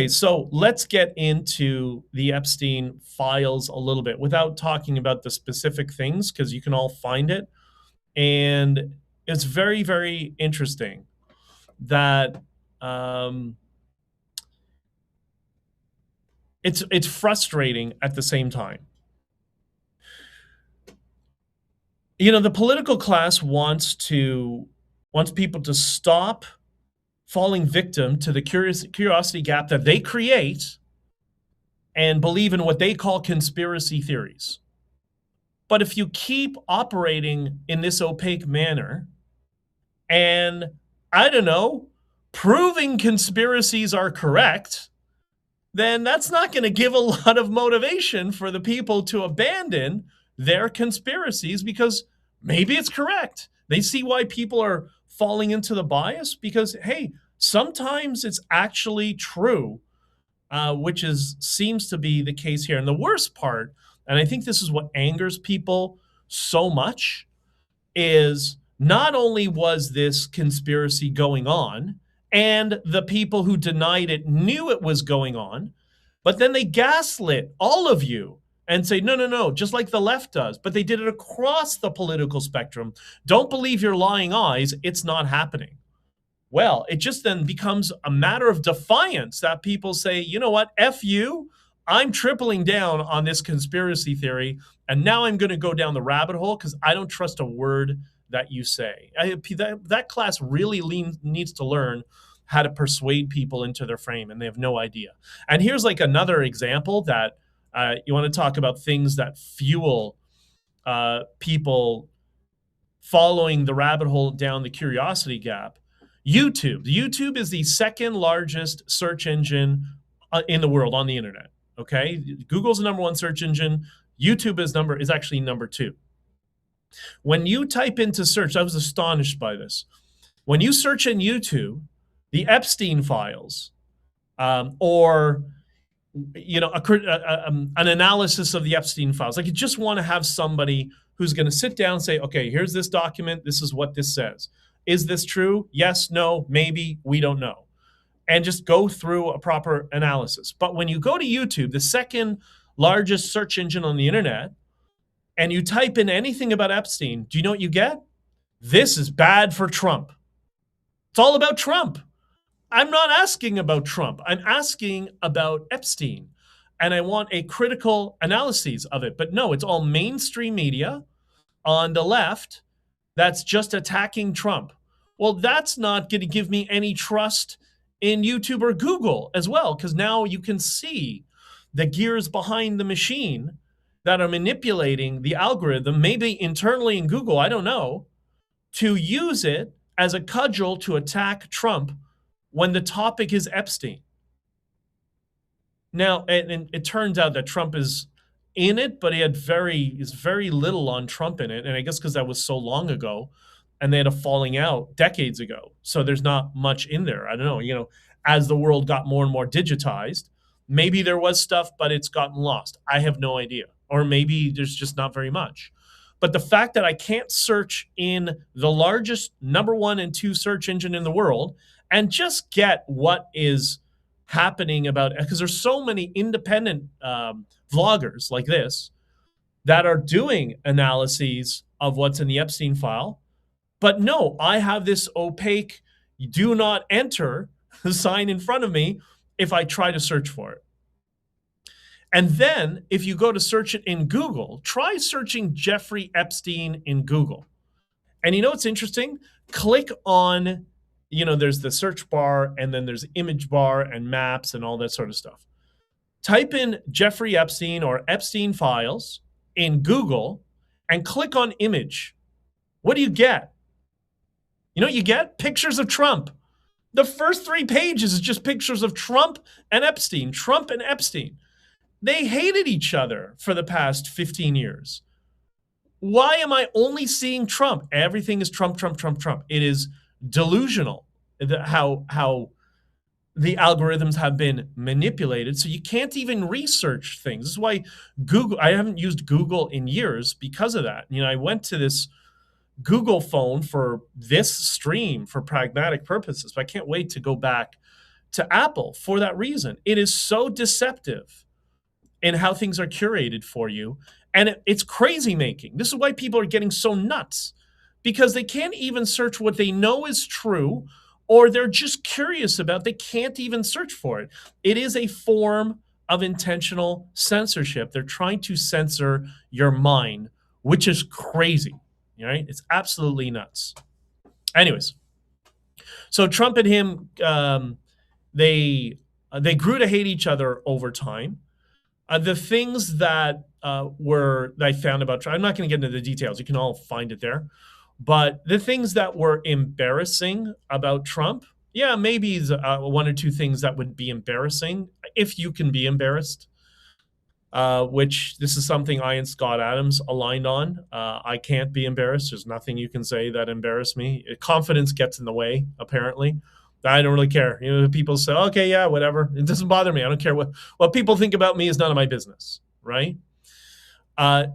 so let's get into the Epstein files a little bit without talking about the specific things, because you can all find it. And it's very, very interesting that it's frustrating at the same time. The political class wants people to stop falling victim to the curiosity gap that they create and believe in what they call conspiracy theories. But if you keep operating in this opaque manner and, I don't know, proving conspiracies are correct, then that's not going to give a lot of motivation for the people to abandon their conspiracies, because maybe it's correct. They see why people are falling into the bias because, hey, sometimes it's actually true, which seems to be the case here. And the worst part, and I think this is what angers people so much, is not only was this conspiracy going on, and the people who denied it knew it was going on, but then they gaslit all of you and say, no, just like the left does. But they did it across the political spectrum. Don't believe your lying eyes. It's not happening. Well, it just then becomes a matter of defiance that people say, you know what, F you, I'm tripling down on this conspiracy theory, and now I'm going to go down the rabbit hole because I don't trust a word that you say. That class really needs to learn how to persuade people into their frame, and they have no idea. And here's like another example that you want to talk about things that fuel people following the rabbit hole down the curiosity gap. YouTube is the second largest search engine in the world on the internet. Okay, Google's the number one search engine. YouTube is actually number two. When you type into search, I was astonished by this. When you search in YouTube, the Epstein files, or an analysis of the Epstein files, like you just want to have somebody who's going to sit down and say, okay, here's this document. This is what this says. Is this true? Yes, no, maybe, we don't know. And just go through a proper analysis. But when you go to YouTube, the second largest search engine on the internet, and you type in anything about Epstein, do you know what you get? This is bad for Trump. It's all about Trump. I'm not asking about Trump. I'm asking about Epstein. And I want a critical analysis of it. But no, it's all mainstream media on the left that's just attacking Trump. Well, that's not going to give me any trust in YouTube or Google as well, because now you can see the gears behind the machine that are manipulating the algorithm, maybe internally in Google, I don't know, to use it as a cudgel to attack Trump when the topic is Epstein. Now, and it turns out that Trump is in it, but he had very little on Trump in it. And I guess because that was so long ago and they had a falling out decades ago. So there's not much in there. I don't know, as the world got more and more digitized, maybe there was stuff, but it's gotten lost. I have no idea. Or maybe there's just not very much. But the fact that I can't search in the largest number 1 and 2 search engine in the world and just get what is happening about, because there's so many independent vloggers like this that are doing analyses of what's in the Epstein file. But no, I have this opaque do not enter sign in front of me if I try to search for it. And then if you go to search it in Google, try searching Jeffrey Epstein in Google. And you know what's interesting? Click on, there's the search bar and then there's image bar and maps and all that sort of stuff. Type in Jeffrey Epstein or Epstein files in Google and click on image. What do you get? You know what you get? Pictures of Trump. The first 3 pages is just pictures of Trump and Epstein, Trump and Epstein. They hated each other for the past 15 years. Why am I only seeing Trump? Everything is Trump, Trump, Trump, Trump. It is delusional how the algorithms have been manipulated. So you can't even research things. This is why I haven't used Google in years because of that. I went to this Google phone for this stream for pragmatic purposes, but I can't wait to go back to Apple for that reason. It is so deceptive in how things are curated for you. And it's crazy making. This is why people are getting so nuts, because they can't even search what they know is true, or they're just curious about. They can't even search for it. It is a form of intentional censorship. They're trying to censor your mind, which is crazy, right? It's absolutely nuts. Anyways, so Trump and him, they grew to hate each other over time. The things that I found about Trump, I'm not going to get into the details. You can all find it there. But the things that were embarrassing about Trump, yeah, maybe 1 or 2 things that would be embarrassing, if you can be embarrassed, which this is something I and Scott Adams aligned on. I can't be embarrassed. There's nothing you can say that embarrassed me. Confidence gets in the way, apparently. I don't really care. People say, okay, yeah, whatever. It doesn't bother me. I don't care what people think about me is none of my business, right?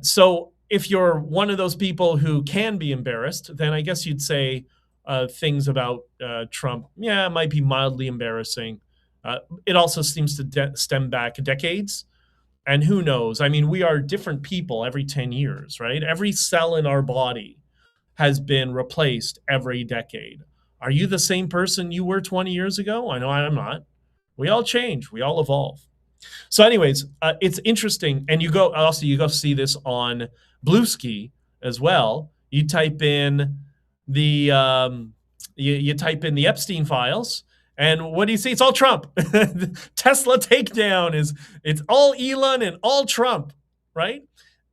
So if you're one of those people who can be embarrassed, then I guess you'd say things about Trump, yeah, it might be mildly embarrassing. It also seems to stem back decades. And who knows? I mean, we are different people every 10 years, right? Every cell in our body has been replaced every decade. Are you the same person you were 20 years ago? I know I'm not. We all change. We all evolve. So, anyways, it's interesting, and you go see this on Bluesky as well. You type in the you type in the Epstein files, and what do you see? It's all Trump. Tesla takedown it's all Elon and all Trump, right?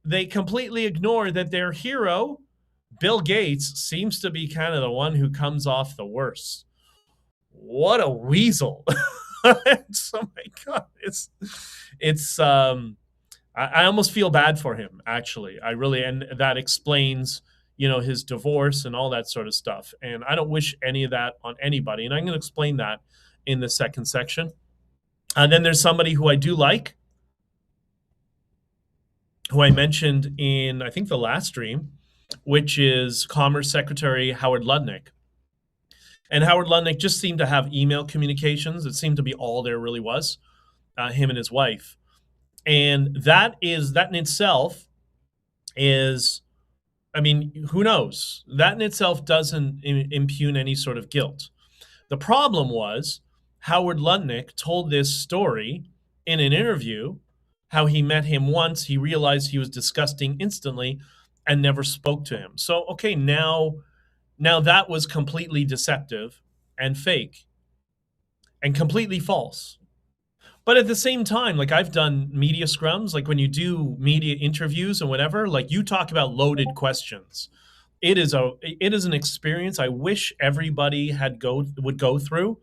They completely ignore that their hero, Bill Gates, seems to be kind of the one who comes off the worst. What a weasel. Oh my God. I almost feel bad for him, actually. I really, and that explains, his divorce and all that sort of stuff. And I don't wish any of that on anybody. And I'm going to explain that in the second section. And then there's somebody who I do like, who I mentioned in, I think, the last stream, which is Commerce Secretary Howard Lutnick. And Howard Lutnick just seemed to have email communications. It seemed to be all there really was, him and his wife. And that in itself is, I mean, who knows? That in itself doesn't impugn any sort of guilt. The problem was Howard Lutnick told this story in an interview, how he met him once, he realized he was disgusting instantly and never spoke to him. So, okay, now that was completely deceptive and fake and completely false. But at the same time, like, I've done media scrums, like when you do media interviews and whatever, like, you talk about loaded questions. It is an experience I wish everybody would go through,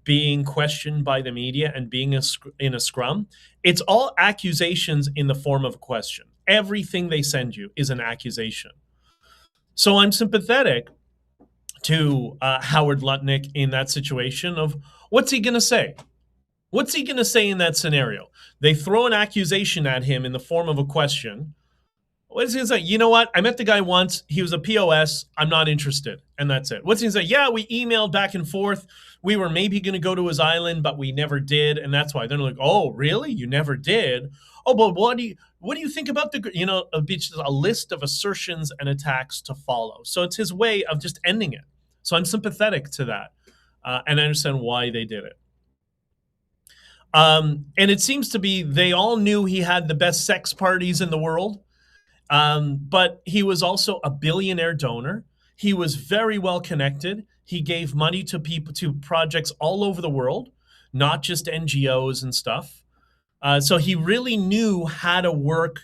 being questioned by the media and being in a scrum. It's all accusations in the form of a question. Everything they send you is an accusation. So I'm sympathetic to Howard Lutnick in that situation of what's he going to say? What's he going to say in that scenario? They throw an accusation at him in the form of a question. What is he going to say? You know what? I met the guy once. He was a POS. I'm not interested. And that's it. What's he going to say? Yeah, we emailed back and forth. We were maybe going to go to his island, but we never did. And that's why. They're like, oh, really? You never did? Oh, but what do you think about a list of assertions and attacks to follow? So it's his way of just ending it. So I'm sympathetic to that. And I understand why they did it. And it seems to be they all knew he had the best sex parties in the world. But he was also a billionaire donor. He was very well connected. He gave money to people, to projects all over the world, not just NGOs and stuff. So he really knew how to work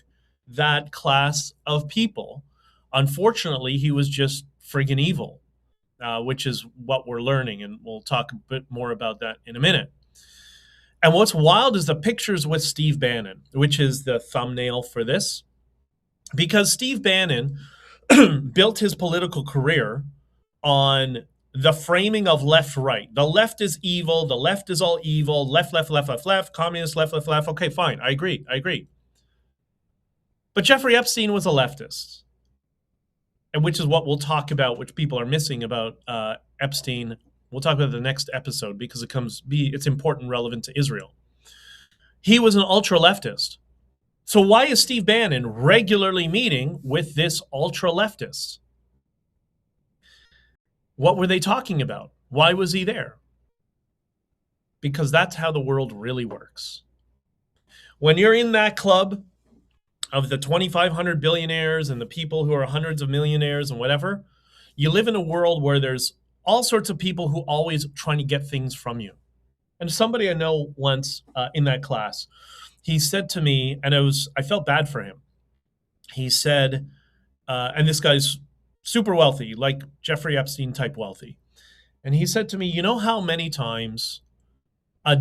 that class of people. Unfortunately, he was just friggin' evil, which is what we're learning. And we'll talk a bit more about that in a minute. And what's wild is the pictures with Steve Bannon, which is the thumbnail for this. Because Steve Bannon built his political career on the framing of left-right. The left is evil. The left is all evil. Left, left, left, left, left. Communist, left, left, left. Okay, fine. I agree. But Jeffrey Epstein was a leftist, and which is what we'll talk about, which people are missing about Epstein. We'll talk about the next episode because it's important, relevant to Israel. He was an ultra-leftist. So why is Steve Bannon regularly meeting with this ultra-leftist? What were they talking about? Why was he there? Because that's how the world really works. When you're in that club of the 2,500 billionaires and the people who are hundreds of millionaires and whatever, you live in a world where there's all sorts of people who always trying to get things from you. And somebody I know once in that class, he said to me, and I felt bad for him. He said, and this guy's super wealthy, like Jeffrey Epstein type wealthy. And he said to me, you know how many times a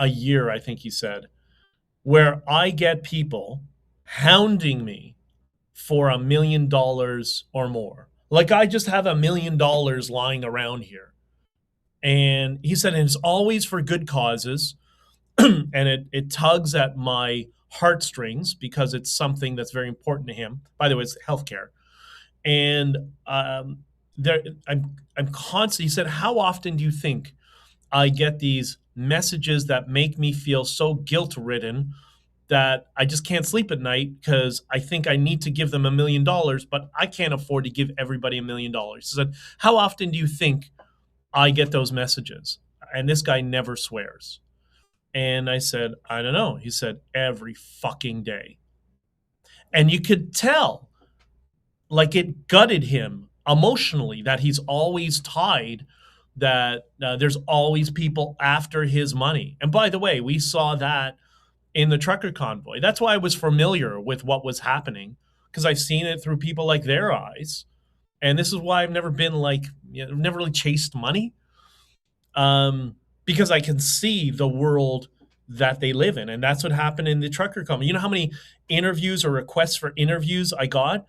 year, I think he said, where I get people hounding me for $1 million or more. Like I just have $1 million lying around here. And he said, and it's always for good causes. And it tugs at my heartstrings because it's something that's very important to him. By the way, it's healthcare. And I'm constantly, he said, how often do you think I get these messages that make me feel so guilt-ridden that I just can't sleep at night because I think I need to give them $1 million, but I can't afford to give everybody $1 million. He said, how often do you think I get those messages? And this guy never swears. And I said, I don't know. He said, every fucking day. And you could tell, like, it gutted him emotionally that he's always tied, that there's always people after his money. And by the way, we saw that in the trucker convoy. That's why I was familiar with what was happening, because I've seen it through people like their eyes. And this is why I've never been like, I've never really chased money, because I can see the world that they live in. And that's what happened in the trucker convoy. You know how many interviews or requests for interviews I got?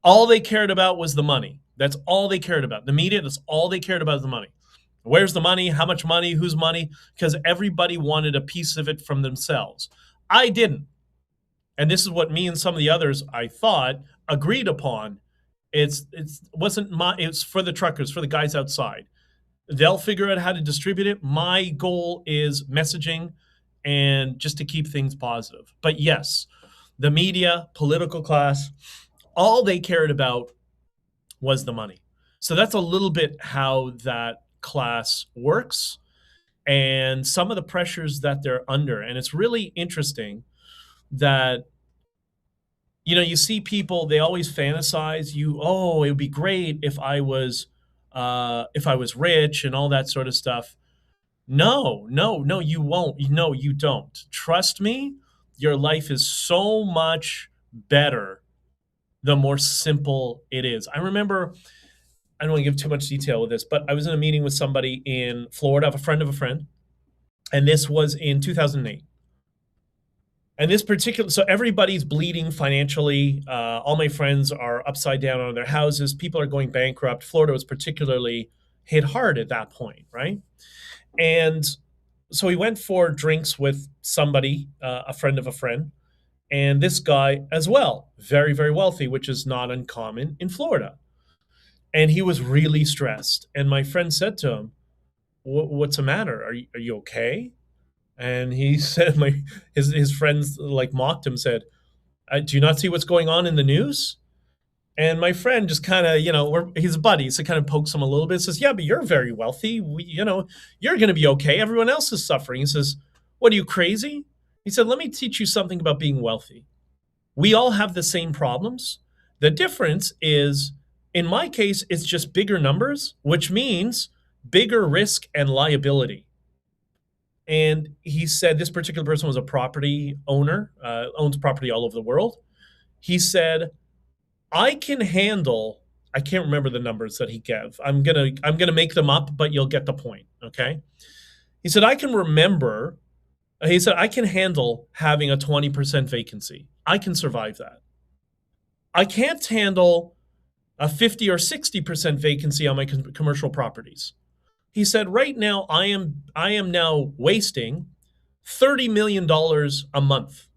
All they cared about was the money. That's all they cared about. The media, that's all they cared about, is the money. Where's the money? How much money? Whose money? Because everybody wanted a piece of it from themselves. I didn't. And this is what me and some of the others, I thought, agreed upon. It's for the truckers, for the guys outside. They'll figure out how to distribute it. My goal is messaging and just to keep things positive. But yes, the media, political class, all they cared about was the money. So that's a little bit how that class works and some of the pressures that they're under. And it's really interesting that, you know, you see people, they always fantasize it would be great if I was rich and all that sort of stuff. No, you won't. No, you don't. Trust me, your life is so much better the more simple it is. I remember, I don't want to give too much detail with this, but I was in a meeting with somebody in Florida, a friend of a friend, and this was in 2008. And this particular, so everybody's bleeding financially. All my friends are upside down on their houses. People are going bankrupt. Florida was particularly hit hard at that point, right? And so we went for drinks with somebody, a friend of a friend, and this guy as well, very, very wealthy, which is not uncommon in Florida. And he was really stressed. And my friend said to him, what's the matter? Are you okay? And he said, his friends like mocked him, said, do you not see what's going on in the news? And my friend just kind of, he's a buddy, so kind of pokes him a little bit, says, yeah, but you're very wealthy. You're going to be okay. Everyone else is suffering. He says, what, are you crazy? He said, let me teach you something about being wealthy. We all have the same problems. The difference is, in my case, it's just bigger numbers, which means bigger risk and liability. And he said this particular person was a property owner, owns property all over the world. He said, I can handle, I can't remember the numbers that he gave. I'm gonna make them up, but you'll get the point, okay? He said, I can handle having a 20% vacancy. I can survive that. I can't handle a 50 or 60% vacancy on my commercial properties. He said, right now, I am now wasting $30 million a month.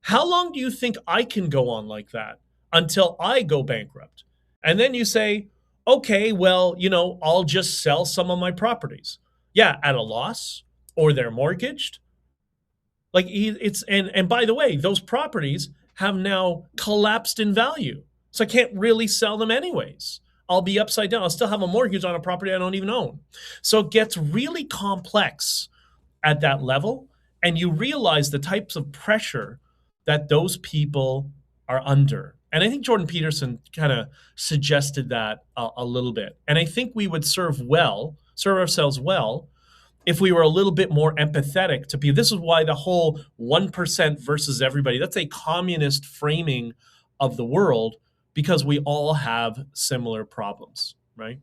How long do you think I can go on like that until I go bankrupt? And then you say, okay, well, I'll just sell some of my properties. Yeah, at a loss, or they're mortgaged. Like and by the way, those properties have now collapsed in value. So I can't really sell them anyways. I'll be upside down. I'll still have a mortgage on a property I don't even own. So it gets really complex at that level. And you realize the types of pressure that those people are under. And I think Jordan Peterson kind of suggested that a little bit. And I think we would serve ourselves well, if we were a little bit more empathetic to people. This is why the whole 1% versus everybody, that's a communist framing of the world, because we all have similar problems, right?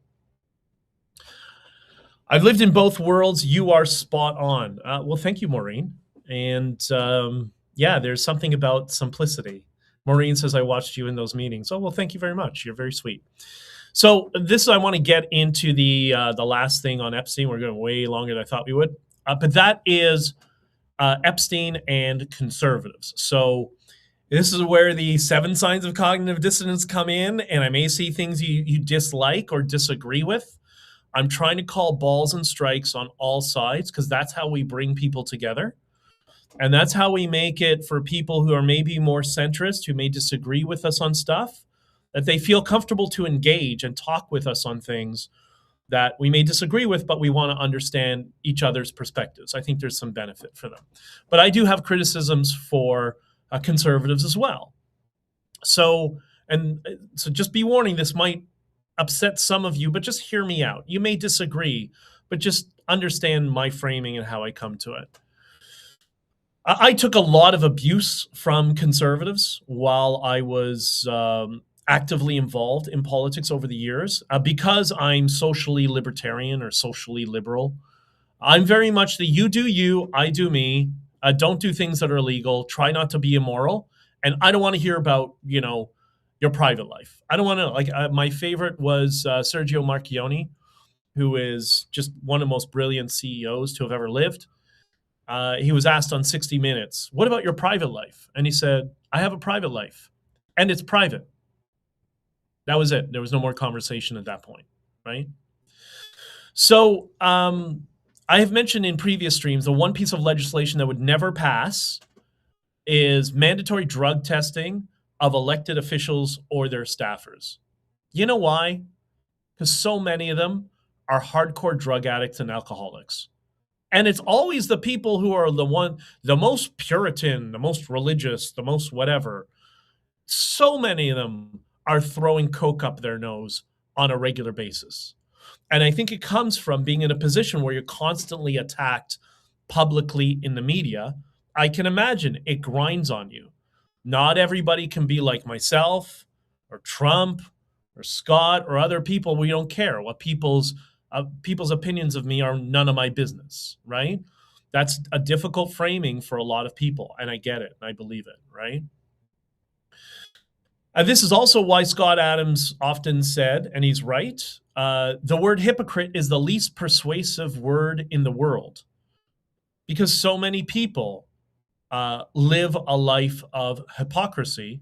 I've lived in both worlds. You are spot on. Well, thank you, Maureen. And yeah, there's something about simplicity. Maureen says, I watched you in those meetings. Oh, well, thank you very much. You're very sweet. So I want to get into the last thing on Epstein. We're going way longer than I thought we would. But that is Epstein and conservatives. So this is where the 7 signs of cognitive dissonance come in, and I may see things you dislike or disagree with. I'm trying to call balls and strikes on all sides, because that's how we bring people together. And that's how we make it for people who are maybe more centrist, who may disagree with us on stuff, that they feel comfortable to engage and talk with us on things that we may disagree with, but we want to understand each other's perspectives. I think there's some benefit for them. But I do have criticisms for conservatives as well. So just be warning, this might upset some of you, but just hear me out. You may disagree, but just understand my framing and how I come to it. I took a lot of abuse from conservatives while I was actively involved in politics over the years because I'm socially libertarian or socially liberal. I'm very much the you do you, I do me. Don't do things that are illegal. Try not to be immoral. And I don't want to hear about, your private life. I don't want to, my favorite was Sergio Marchionne, who is just one of the most brilliant CEOs to have ever lived. He was asked on 60 Minutes, what about your private life? And he said, I have a private life, and it's private. That was it. There was no more conversation at that point, right? So I have mentioned in previous streams, the one piece of legislation that would never pass is mandatory drug testing of elected officials or their staffers. You know why? Because so many of them are hardcore drug addicts and alcoholics. And it's always the people who are the most Puritan, the most religious, the most whatever. So many of them are throwing coke up their nose on a regular basis. And I think it comes from being in a position where you're constantly attacked publicly in the media. I can imagine it grinds on you. Not everybody can be like myself or Trump or Scott or other people. We don't care what people's opinions of me are none of my business, right? That's a difficult framing for a lot of people, and I get it, and I believe it, right? And this is also why Scott Adams often said, and he's right, the word hypocrite is the least persuasive word in the world, because so many people live a life of hypocrisy.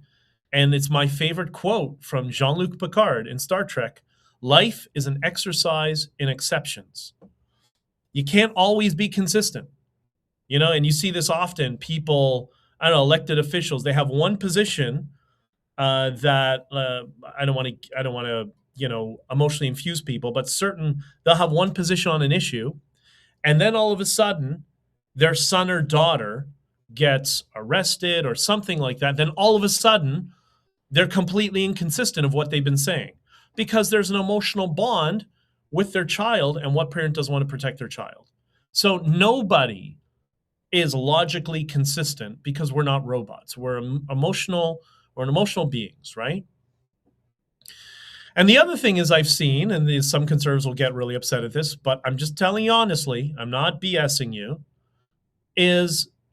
And it's my favorite quote from Jean-Luc Picard in Star Trek: life is an exercise in exceptions. You can't always be consistent, and you see this often. People, elected officials, they have one position that I don't want to, emotionally infuse people, but they'll have one position on an issue, and then all of a sudden, their son or daughter gets arrested or something like that. Then all of a sudden, they're completely inconsistent of what they've been saying, because there's an emotional bond with their child, and what parent doesn't want to protect their child? So nobody is logically consistent because we're not robots. We're emotional beings, right? And the other thing is I've seen, and some conservatives will get really upset at this, but I'm just telling you honestly, I'm not BSing you,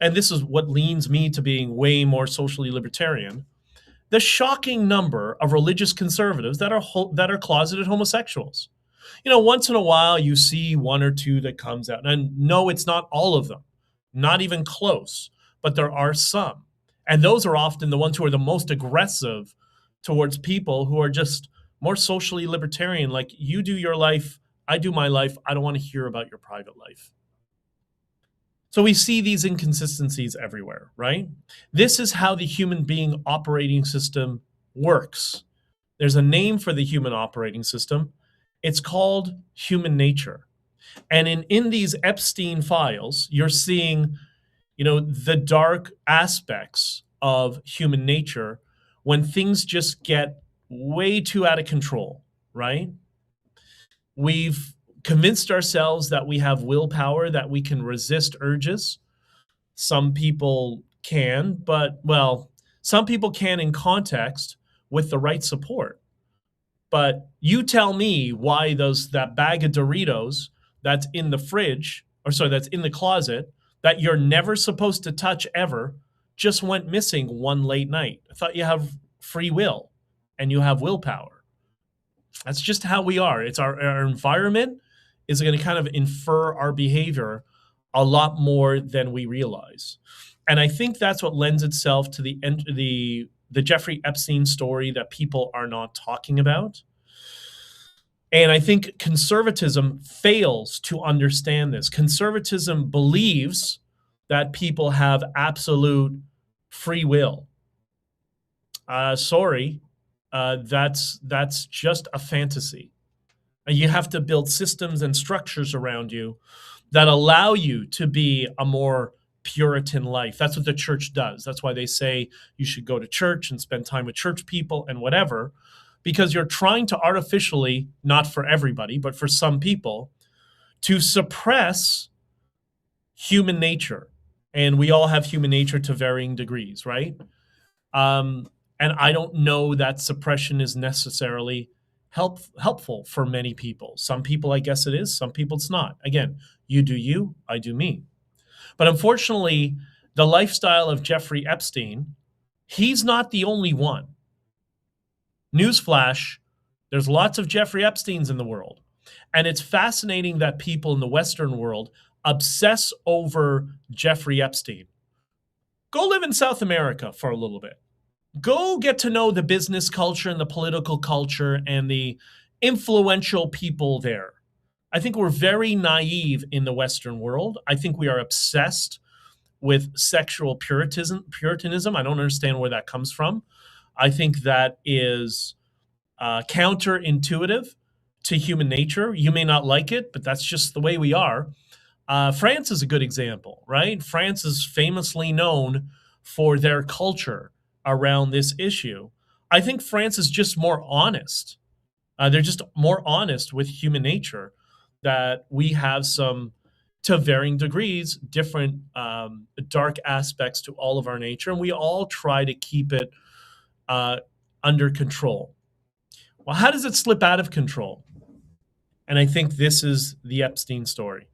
and this is what leans me to being way more socially libertarian, the shocking number of religious conservatives that are closeted homosexuals. Once in a while you see one or two that comes out, and no, it's not all of them, not even close, but there are some. And those are often the ones who are the most aggressive towards people who are just more socially libertarian, like, you do your life, I do my life, I don't want to hear about your private life. So we see these inconsistencies everywhere, right? This is how the human being operating system works. There's a name for the human operating system. It's called human nature. And in these Epstein files, you're seeing, the dark aspects of human nature when things just get way too out of control, right? We've convinced ourselves that we have willpower, that we can resist urges. Some people can, but, some people can in context with the right support. But you tell me why that bag of Doritos that's in the that's in the closet, that you're never supposed to touch ever, just went missing one late night. I thought you have free will and you have willpower. That's just how we are. It's our environment is going to kind of infer our behavior a lot more than we realize. And I think that's what lends itself to the Jeffrey Epstein story that people are not talking about. And I think conservatism fails to understand this. Conservatism believes that people have absolute free will. Sorry, that's just a fantasy. You have to build systems and structures around you that allow you to be a more Puritan life. That's what the church does. That's why they say you should go to church and spend time with church people and whatever, because you're trying to artificially, not for everybody, but for some people, to suppress human nature. And we all have human nature to varying degrees, right? And I don't know that suppression is necessarily helpful for many people. Some people, I guess it is. Some people, it's not. Again, you do you, I do me. But unfortunately, the lifestyle of Jeffrey Epstein, he's not the only one. Newsflash, there's lots of Jeffrey Epsteins in the world. And it's fascinating that people in the Western world obsess over Jeffrey Epstein. Go live in South America for a little bit. Go get to know the business culture and the political culture and the influential people there. I think we're very naive in the Western world. I think we are obsessed with sexual puritanism. I don't understand where that comes from. I think that is counterintuitive to human nature. You may not like it, but that's just the way we are. France is a good example, right? France is famously known for their culture around this issue. I think France is just more honest. They're just more honest with human nature, that we have some, to varying degrees, different dark aspects to all of our nature, and we all try to keep it under control. Well, how does it slip out of control? And I think this is the Epstein story.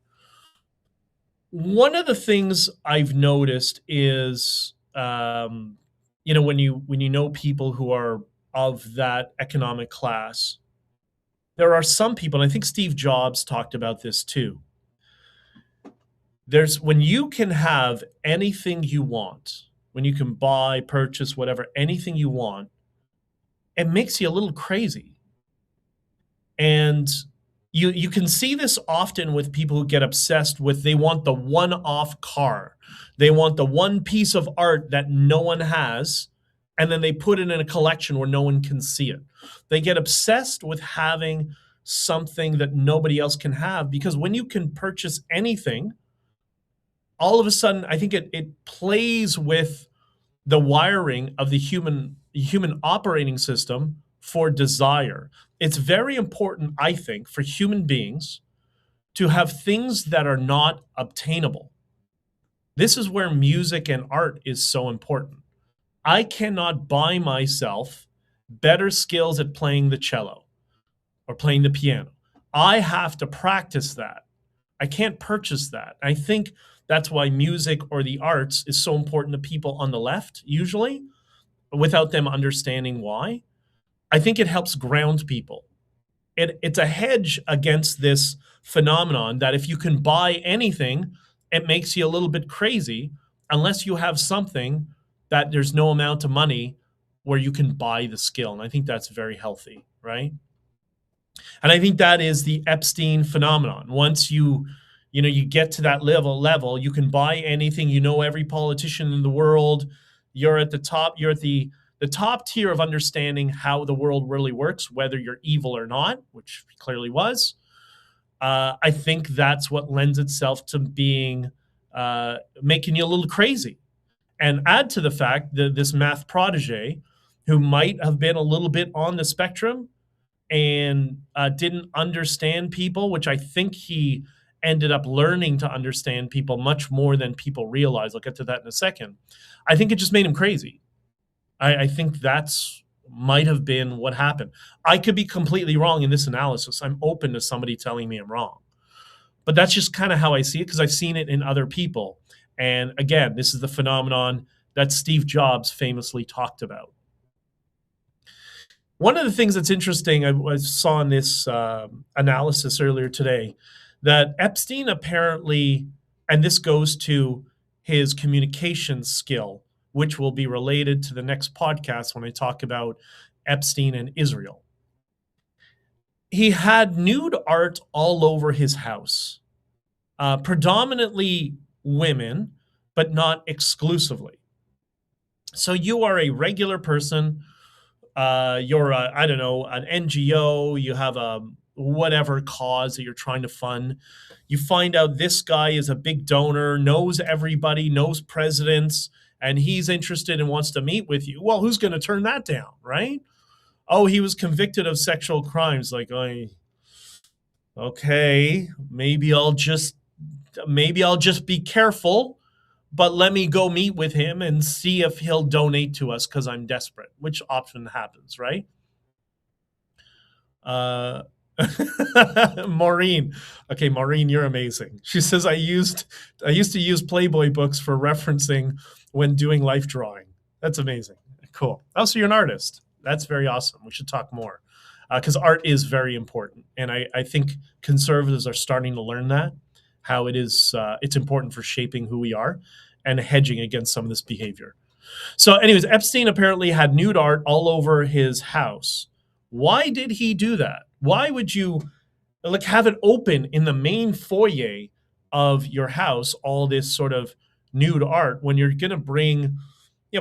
One of the things I've noticed is, when you know people who are of that economic class, there are some people, and I think Steve Jobs talked about this too. When you can have anything you want, when you can buy, purchase, whatever, anything you want, it makes you a little crazy. And you can see this often with people who get obsessed with, they want the one-off car. They want the one piece of art that no one has, and then they put it in a collection where no one can see it. They get obsessed with having something that nobody else can have, because when you can purchase anything, all of a sudden, I think it plays with the wiring of the human operating system for desire. It's very important, I think, for human beings to have things that are not obtainable. This is where music and art is so important. I cannot buy myself better skills at playing the cello or playing the piano. I have to practice that. I can't purchase that. I think that's why music or the arts is so important to people on the left, usually, without them understanding why. I think it helps ground people. It's a hedge against this phenomenon that if you can buy anything, it makes you a little bit crazy, unless you have something that there's no amount of money where you can buy the skill. And I think that's very healthy, right? And I think that is the Epstein phenomenon. Once you get to that level, you can buy anything, every politician in the world, you're at the top, you're at the top tier of understanding how the world really works, whether you're evil or not, which he clearly was. I think that's what lends itself to being, making you a little crazy. And add to the fact that this math protege, who might have been a little bit on the spectrum and didn't understand people, which I think he ended up learning to understand people much more than people realize. I'll get to that in a second. I think it just made him crazy. I think that's might have been what happened. I could be completely wrong in this analysis. I'm open to somebody telling me I'm wrong. But that's just kind of how I see it, because I've seen it in other people. And again, this is the phenomenon that Steve Jobs famously talked about. One of the things that's interesting, I saw in this analysis earlier today, that Epstein apparently, and this goes to his communication skill, which will be related to the next podcast when I talk about Epstein and Israel. He had nude art all over his house, predominantly women, but not exclusively. So you are a regular person. You're I don't know, an NGO. You have a whatever cause that you're trying to fund. You find out this guy is a big donor, knows everybody, knows presidents, and he's interested and wants to meet with you. Well, who's going to turn that down, right? Oh, he was convicted of sexual crimes. Like, okay, maybe I'll just be careful, but let me go meet with him and see if he'll donate to us because I'm desperate, which often happens, right? Maureen. Okay, Maureen, you're amazing. She says I used to use Playboy books for referencing when doing life drawing. That's amazing. Cool. Oh, so you're an artist. That's very awesome. We should talk more because art is very important, and I think conservatives are starting to learn that how it is. It's important for shaping who we are and hedging against some of this behavior. So, anyways, Epstein apparently had nude art all over his house. Why did he do that? Why would you like have it open in the main foyer of your house, all this sort of nude art, when you're going to bring,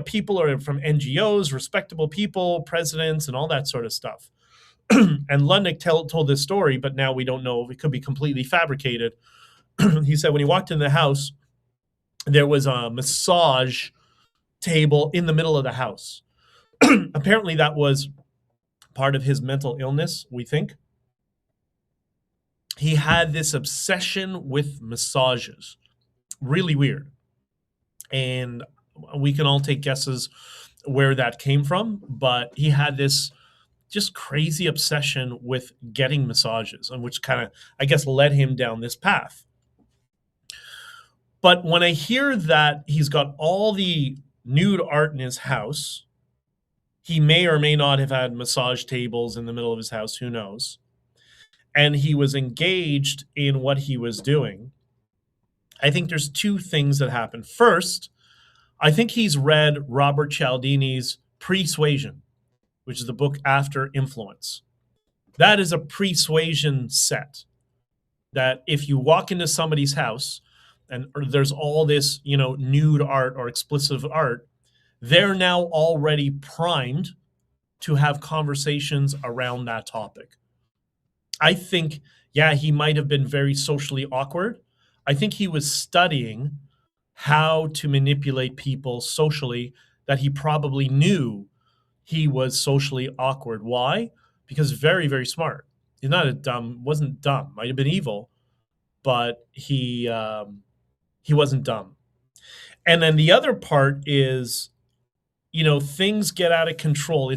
people are from NGOs, respectable people, presidents, and all that sort of stuff. And Lundnick told this story, but now we don't know. It could be completely fabricated. He said when he walked in the house, there was a massage table in the middle of the house. Apparently, that was part of his mental illness, we think. He had this obsession with massages. Really weird. And we can all take guesses where that came from, but he had this just crazy obsession with getting massages, and which kind of, I guess, led him down this path. But when I hear that he's got all the nude art in his house, he may or may not have had massage tables in the middle of his house, who knows, and he was engaged in what he was doing, I think there's two things that happen. First, I think he's read Robert Cialdini's Persuasion, which is the book after Influence. That is a persuasion set that if you walk into somebody's house and there's all this, nude art or explicit art, they're now already primed to have conversations around that topic. I think, he might have been very socially awkward. I think he was studying how to manipulate people socially that he probably knew he was socially awkward. Why? Because very, very smart. He's wasn't dumb. Might have been evil, but he wasn't dumb. And then the other part is, things get out of control.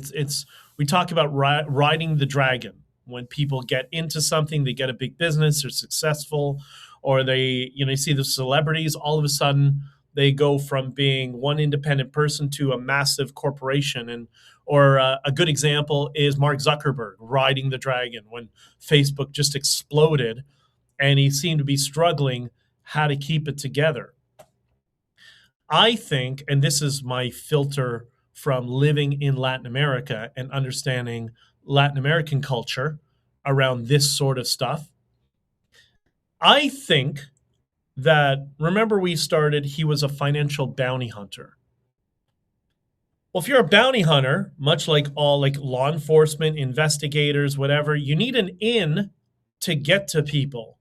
We talk about riding the dragon. When people get into something, they get a big business, they're successful, or they, you see the celebrities, all of a sudden they go from being one independent person to a massive corporation. Or a good example is Mark Zuckerberg riding the dragon when Facebook just exploded and he seemed to be struggling how to keep it together. I think, and this is my filter from living in Latin America and understanding Latin American culture around this sort of stuff, I think that, remember we started, he was a financial bounty hunter. Well, if you're a bounty hunter, much like all law enforcement, investigators, whatever, you need an in to get to people.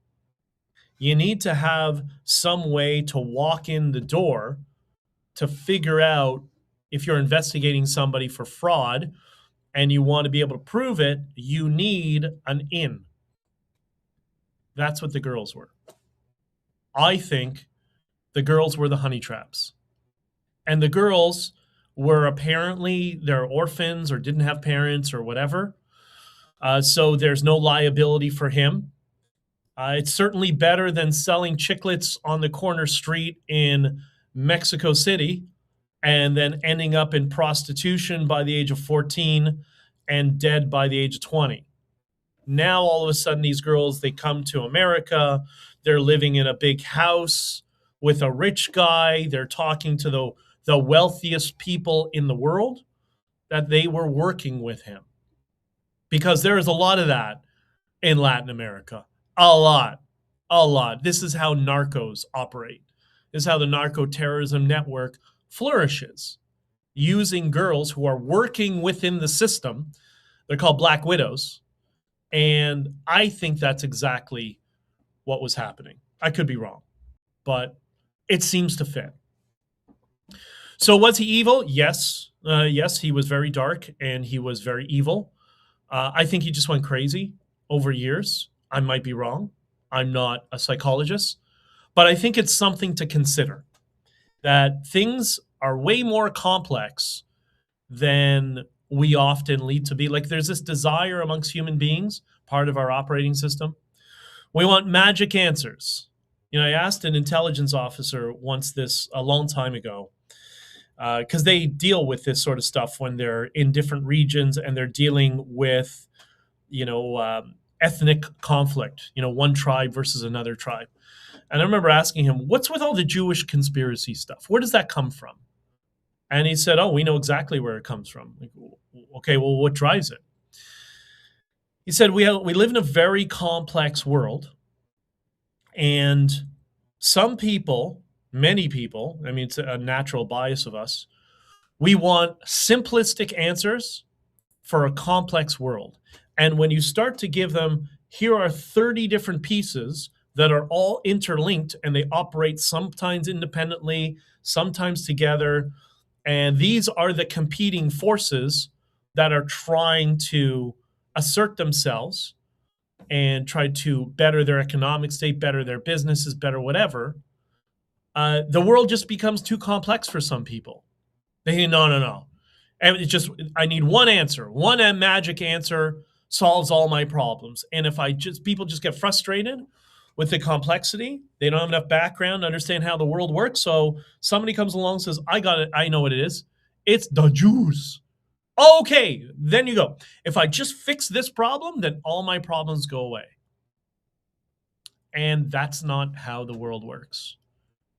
You need to have some way to walk in the door to figure out if you're investigating somebody for fraud and you want to be able to prove it, you need an in. That's what the girls were. I think the girls were the honey traps. And the girls were apparently, they're orphans or didn't have parents or whatever. So there's no liability for him. It's certainly better than selling chiclets on the corner street in Mexico City and then ending up in prostitution by the age of 14 and dead by the age of 20. Now, all of a sudden, these girls, they come to America. They're living in a big house with a rich guy. They're talking to the wealthiest people in the world, that they were working with him. Because there is a lot of that in Latin America. A lot. This is how narcos operate. This is how the narco-terrorism network flourishes, using girls who are working within the system. They're called Black Widows. And I think that's exactly what was happening. I could be wrong, but it seems to fit. So was he evil? Yes. Yes, he was very dark and he was very evil. I think he just went crazy over years. I might be wrong. I'm not a psychologist, but I think it's something to consider, that things are way more complex than we often lead to be. Like, there's this desire amongst human beings, part of our operating system. We want magic answers. I asked an intelligence officer once this a long time ago, because they deal with this sort of stuff when they're in different regions and they're dealing with, ethnic conflict, one tribe versus another tribe. And I remember asking him, what's with all the Jewish conspiracy stuff? Where does that come from? And he said, oh, we know exactly where it comes from. Like, okay, well, what drives it? He said, we live in a very complex world. And some people, many people, it's a natural bias of us, we want simplistic answers for a complex world. And when you start to give them, here are 30 different pieces that are all interlinked and they operate sometimes independently, sometimes together, and these are the competing forces that are trying to assert themselves and try to better their economic state, better their businesses, better whatever, the world just becomes too complex for some people. They say, no. And I need one answer. One magic answer solves all my problems. And if people just get frustrated with the complexity, they don't have enough background to understand how the world works. So somebody comes along and says, I got it. I know what it is. It's the Jews. Okay, then you go. If I just fix this problem, then all my problems go away. And that's not how the world works.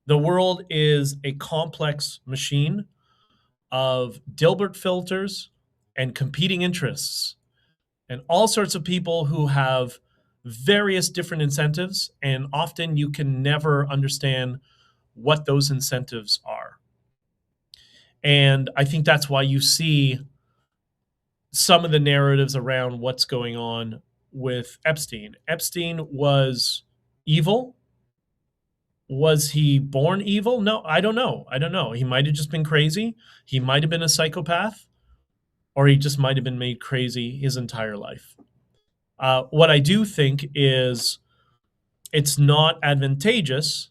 The world is a complex machine of Dilbert filters and competing interests and all sorts of people who have various different incentives, and often you can never understand what those incentives are. And I think that's why you see some of the narratives around what's going on with Epstein. Epstein was evil. Was he born evil? No, I don't know. He might have just been crazy. He might have been a psychopath, or he just might have been made crazy his entire life. What I do think is it's not advantageous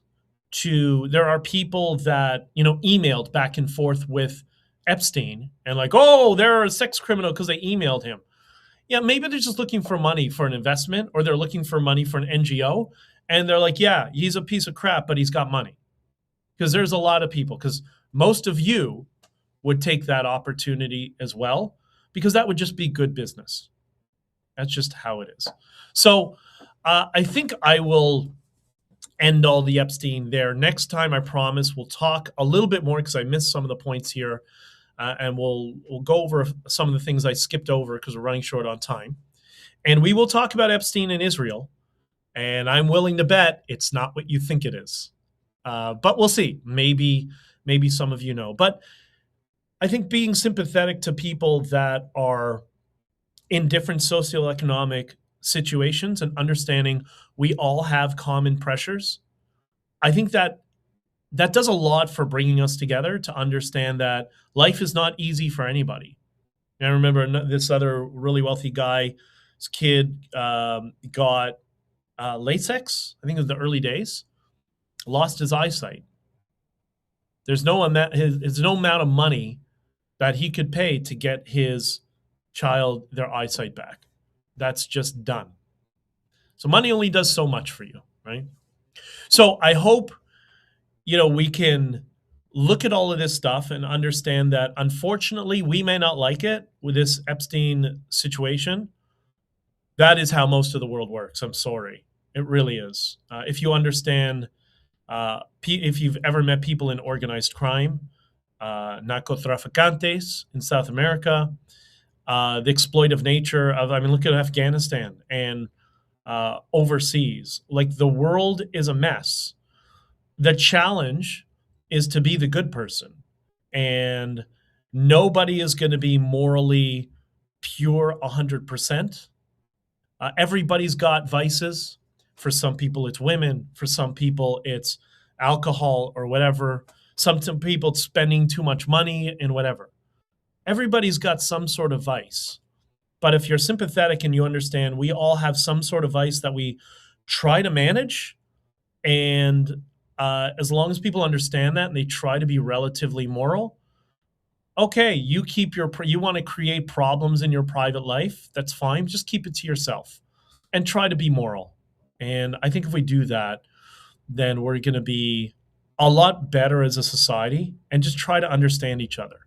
there are people that, emailed back and forth with Epstein and like, oh, they're a sex criminal because they emailed him. Yeah, maybe they're just looking for money for an investment, or they're looking for money for an NGO. And they're like, yeah, he's a piece of crap, but he's got money. Because there's a lot of people, because most of you would take that opportunity as well, because that would just be good business. That's just how it is. So I think I will end all the Epstein there. Next time, I promise, we'll talk a little bit more, because I missed some of the points here. And we'll go over some of the things I skipped over because we're running short on time. And we will talk about Epstein in Israel. And I'm willing to bet it's not what you think it is. But we'll see. Maybe some of you know. But I think being sympathetic to people that are in different socioeconomic situations and understanding we all have common pressures, I think that does a lot for bringing us together to understand that life is not easy for anybody. And I remember this other really wealthy guy, his kid got LASIK, I think it was the early days, lost his eyesight. There's no amount of money that he could pay to get his child their eyesight back. That's just done. So money only does so much for you, right? So I hope, we can look at all of this stuff and understand that, unfortunately, we may not like it with this Epstein situation. That is how most of the world works. I'm sorry. It really is. If you understand, if you've ever met people in organized crime, narcotraficantes in South America, the exploitive nature of, look at Afghanistan and overseas. Like, the world is a mess. The challenge is to be the good person, and nobody is going to be morally pure 100%. Everybody's got vices. For some people, it's women. For some people, it's alcohol or whatever. Some people, it's spending too much money and whatever. Everybody's got some sort of vice. But if you're sympathetic and you understand, we all have some sort of vice that we try to manage. And as long as people understand that and they try to be relatively moral, okay, you want to create problems in your private life. That's fine. Just keep it to yourself and try to be moral. And I think if we do that, then we're going to be a lot better as a society and just try to understand each other.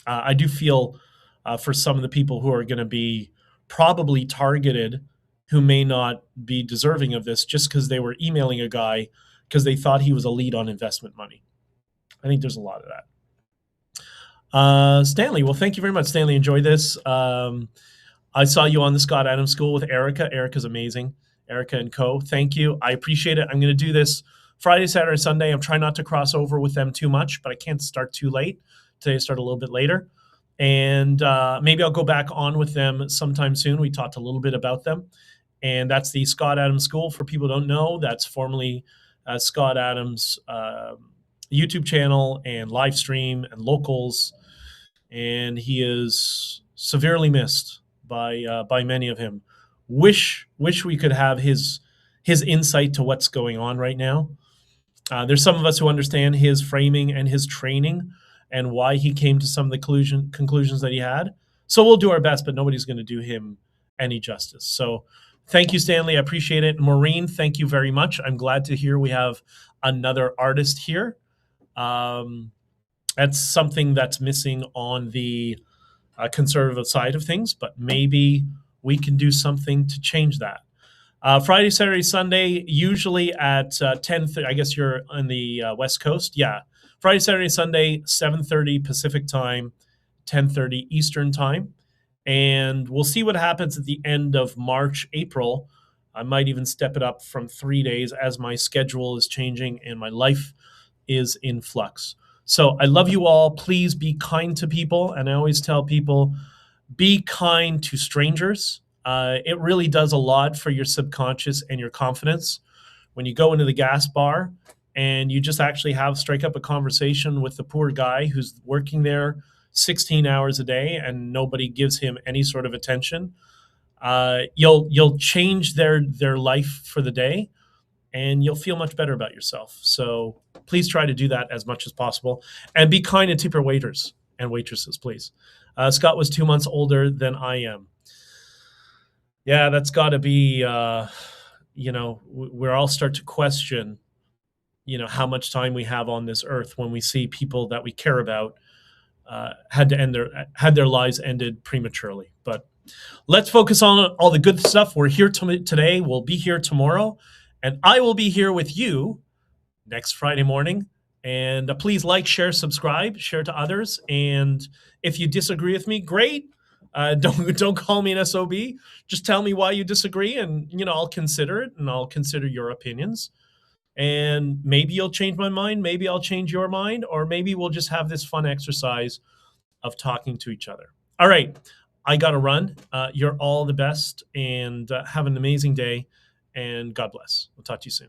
I do feel for some of the people who are going to be probably targeted, who may not be deserving of this just because they were emailing a guy because they thought he was a lead on investment money. I think there's a lot of that. Stanley, well, thank you very much, Stanley. Enjoy this. I saw you on the Scott Adams School with Erica. Erica's amazing. Erica and co. Thank you. I appreciate it. I'm going to do this Friday, Saturday, Sunday. I'm trying not to cross over with them too much, but I can't start too late. Today I start a little bit later. And maybe I'll go back on with them sometime soon. We talked a little bit about them. And that's the Scott Adams School. For people who don't know, that's formerly Scott Adams' YouTube channel and live stream and locals. And he is severely missed by many of him. Wish we could have his insight to what's going on right now. There's some of us who understand his framing and his training and why he came to some of the conclusions that he had. So we'll do our best, but nobody's going to do him any justice. So thank you, Stanley. I appreciate it. Maureen, thank you very much. I'm glad to hear we have another artist here. That's something that's missing on the conservative side of things, but maybe we can do something to change that. Friday, Saturday, Sunday, usually at 10:30. I guess you're on the West Coast. Yeah. Friday, Saturday, Sunday, 7:30 Pacific time, 10:30 Eastern time. And we'll see what happens at the end of March, April. I might even step it up from 3 days as my schedule is changing and my life is in flux. So I love you all. Please be kind to people. And I always tell people, be kind to strangers. It really does a lot for your subconscious and your confidence. When you go into the gas bar and you just actually strike up a conversation with the poor guy who's working there 16 hours a day and nobody gives him any sort of attention, you'll change their life for the day and you'll feel much better about yourself. So please try to do that as much as possible and be kind and tip your waiters and waitresses, please. Scott was 2 months older than I am. Yeah, that's got to be, we're all start to question, how much time we have on this earth when we see people that we care about had their lives ended prematurely. But let's focus on all the good stuff. We're here today. We'll be here tomorrow. And I will be here with you next Friday morning. And please like, share, subscribe, share to others. And if you disagree with me, great. Don't call me an SOB. Just tell me why you disagree, and I'll consider it, and I'll consider your opinions. And maybe you'll change my mind. Maybe I'll change your mind, or maybe we'll just have this fun exercise of talking to each other. All right, I gotta run. You're all the best, and have an amazing day. And God bless. We'll talk to you soon.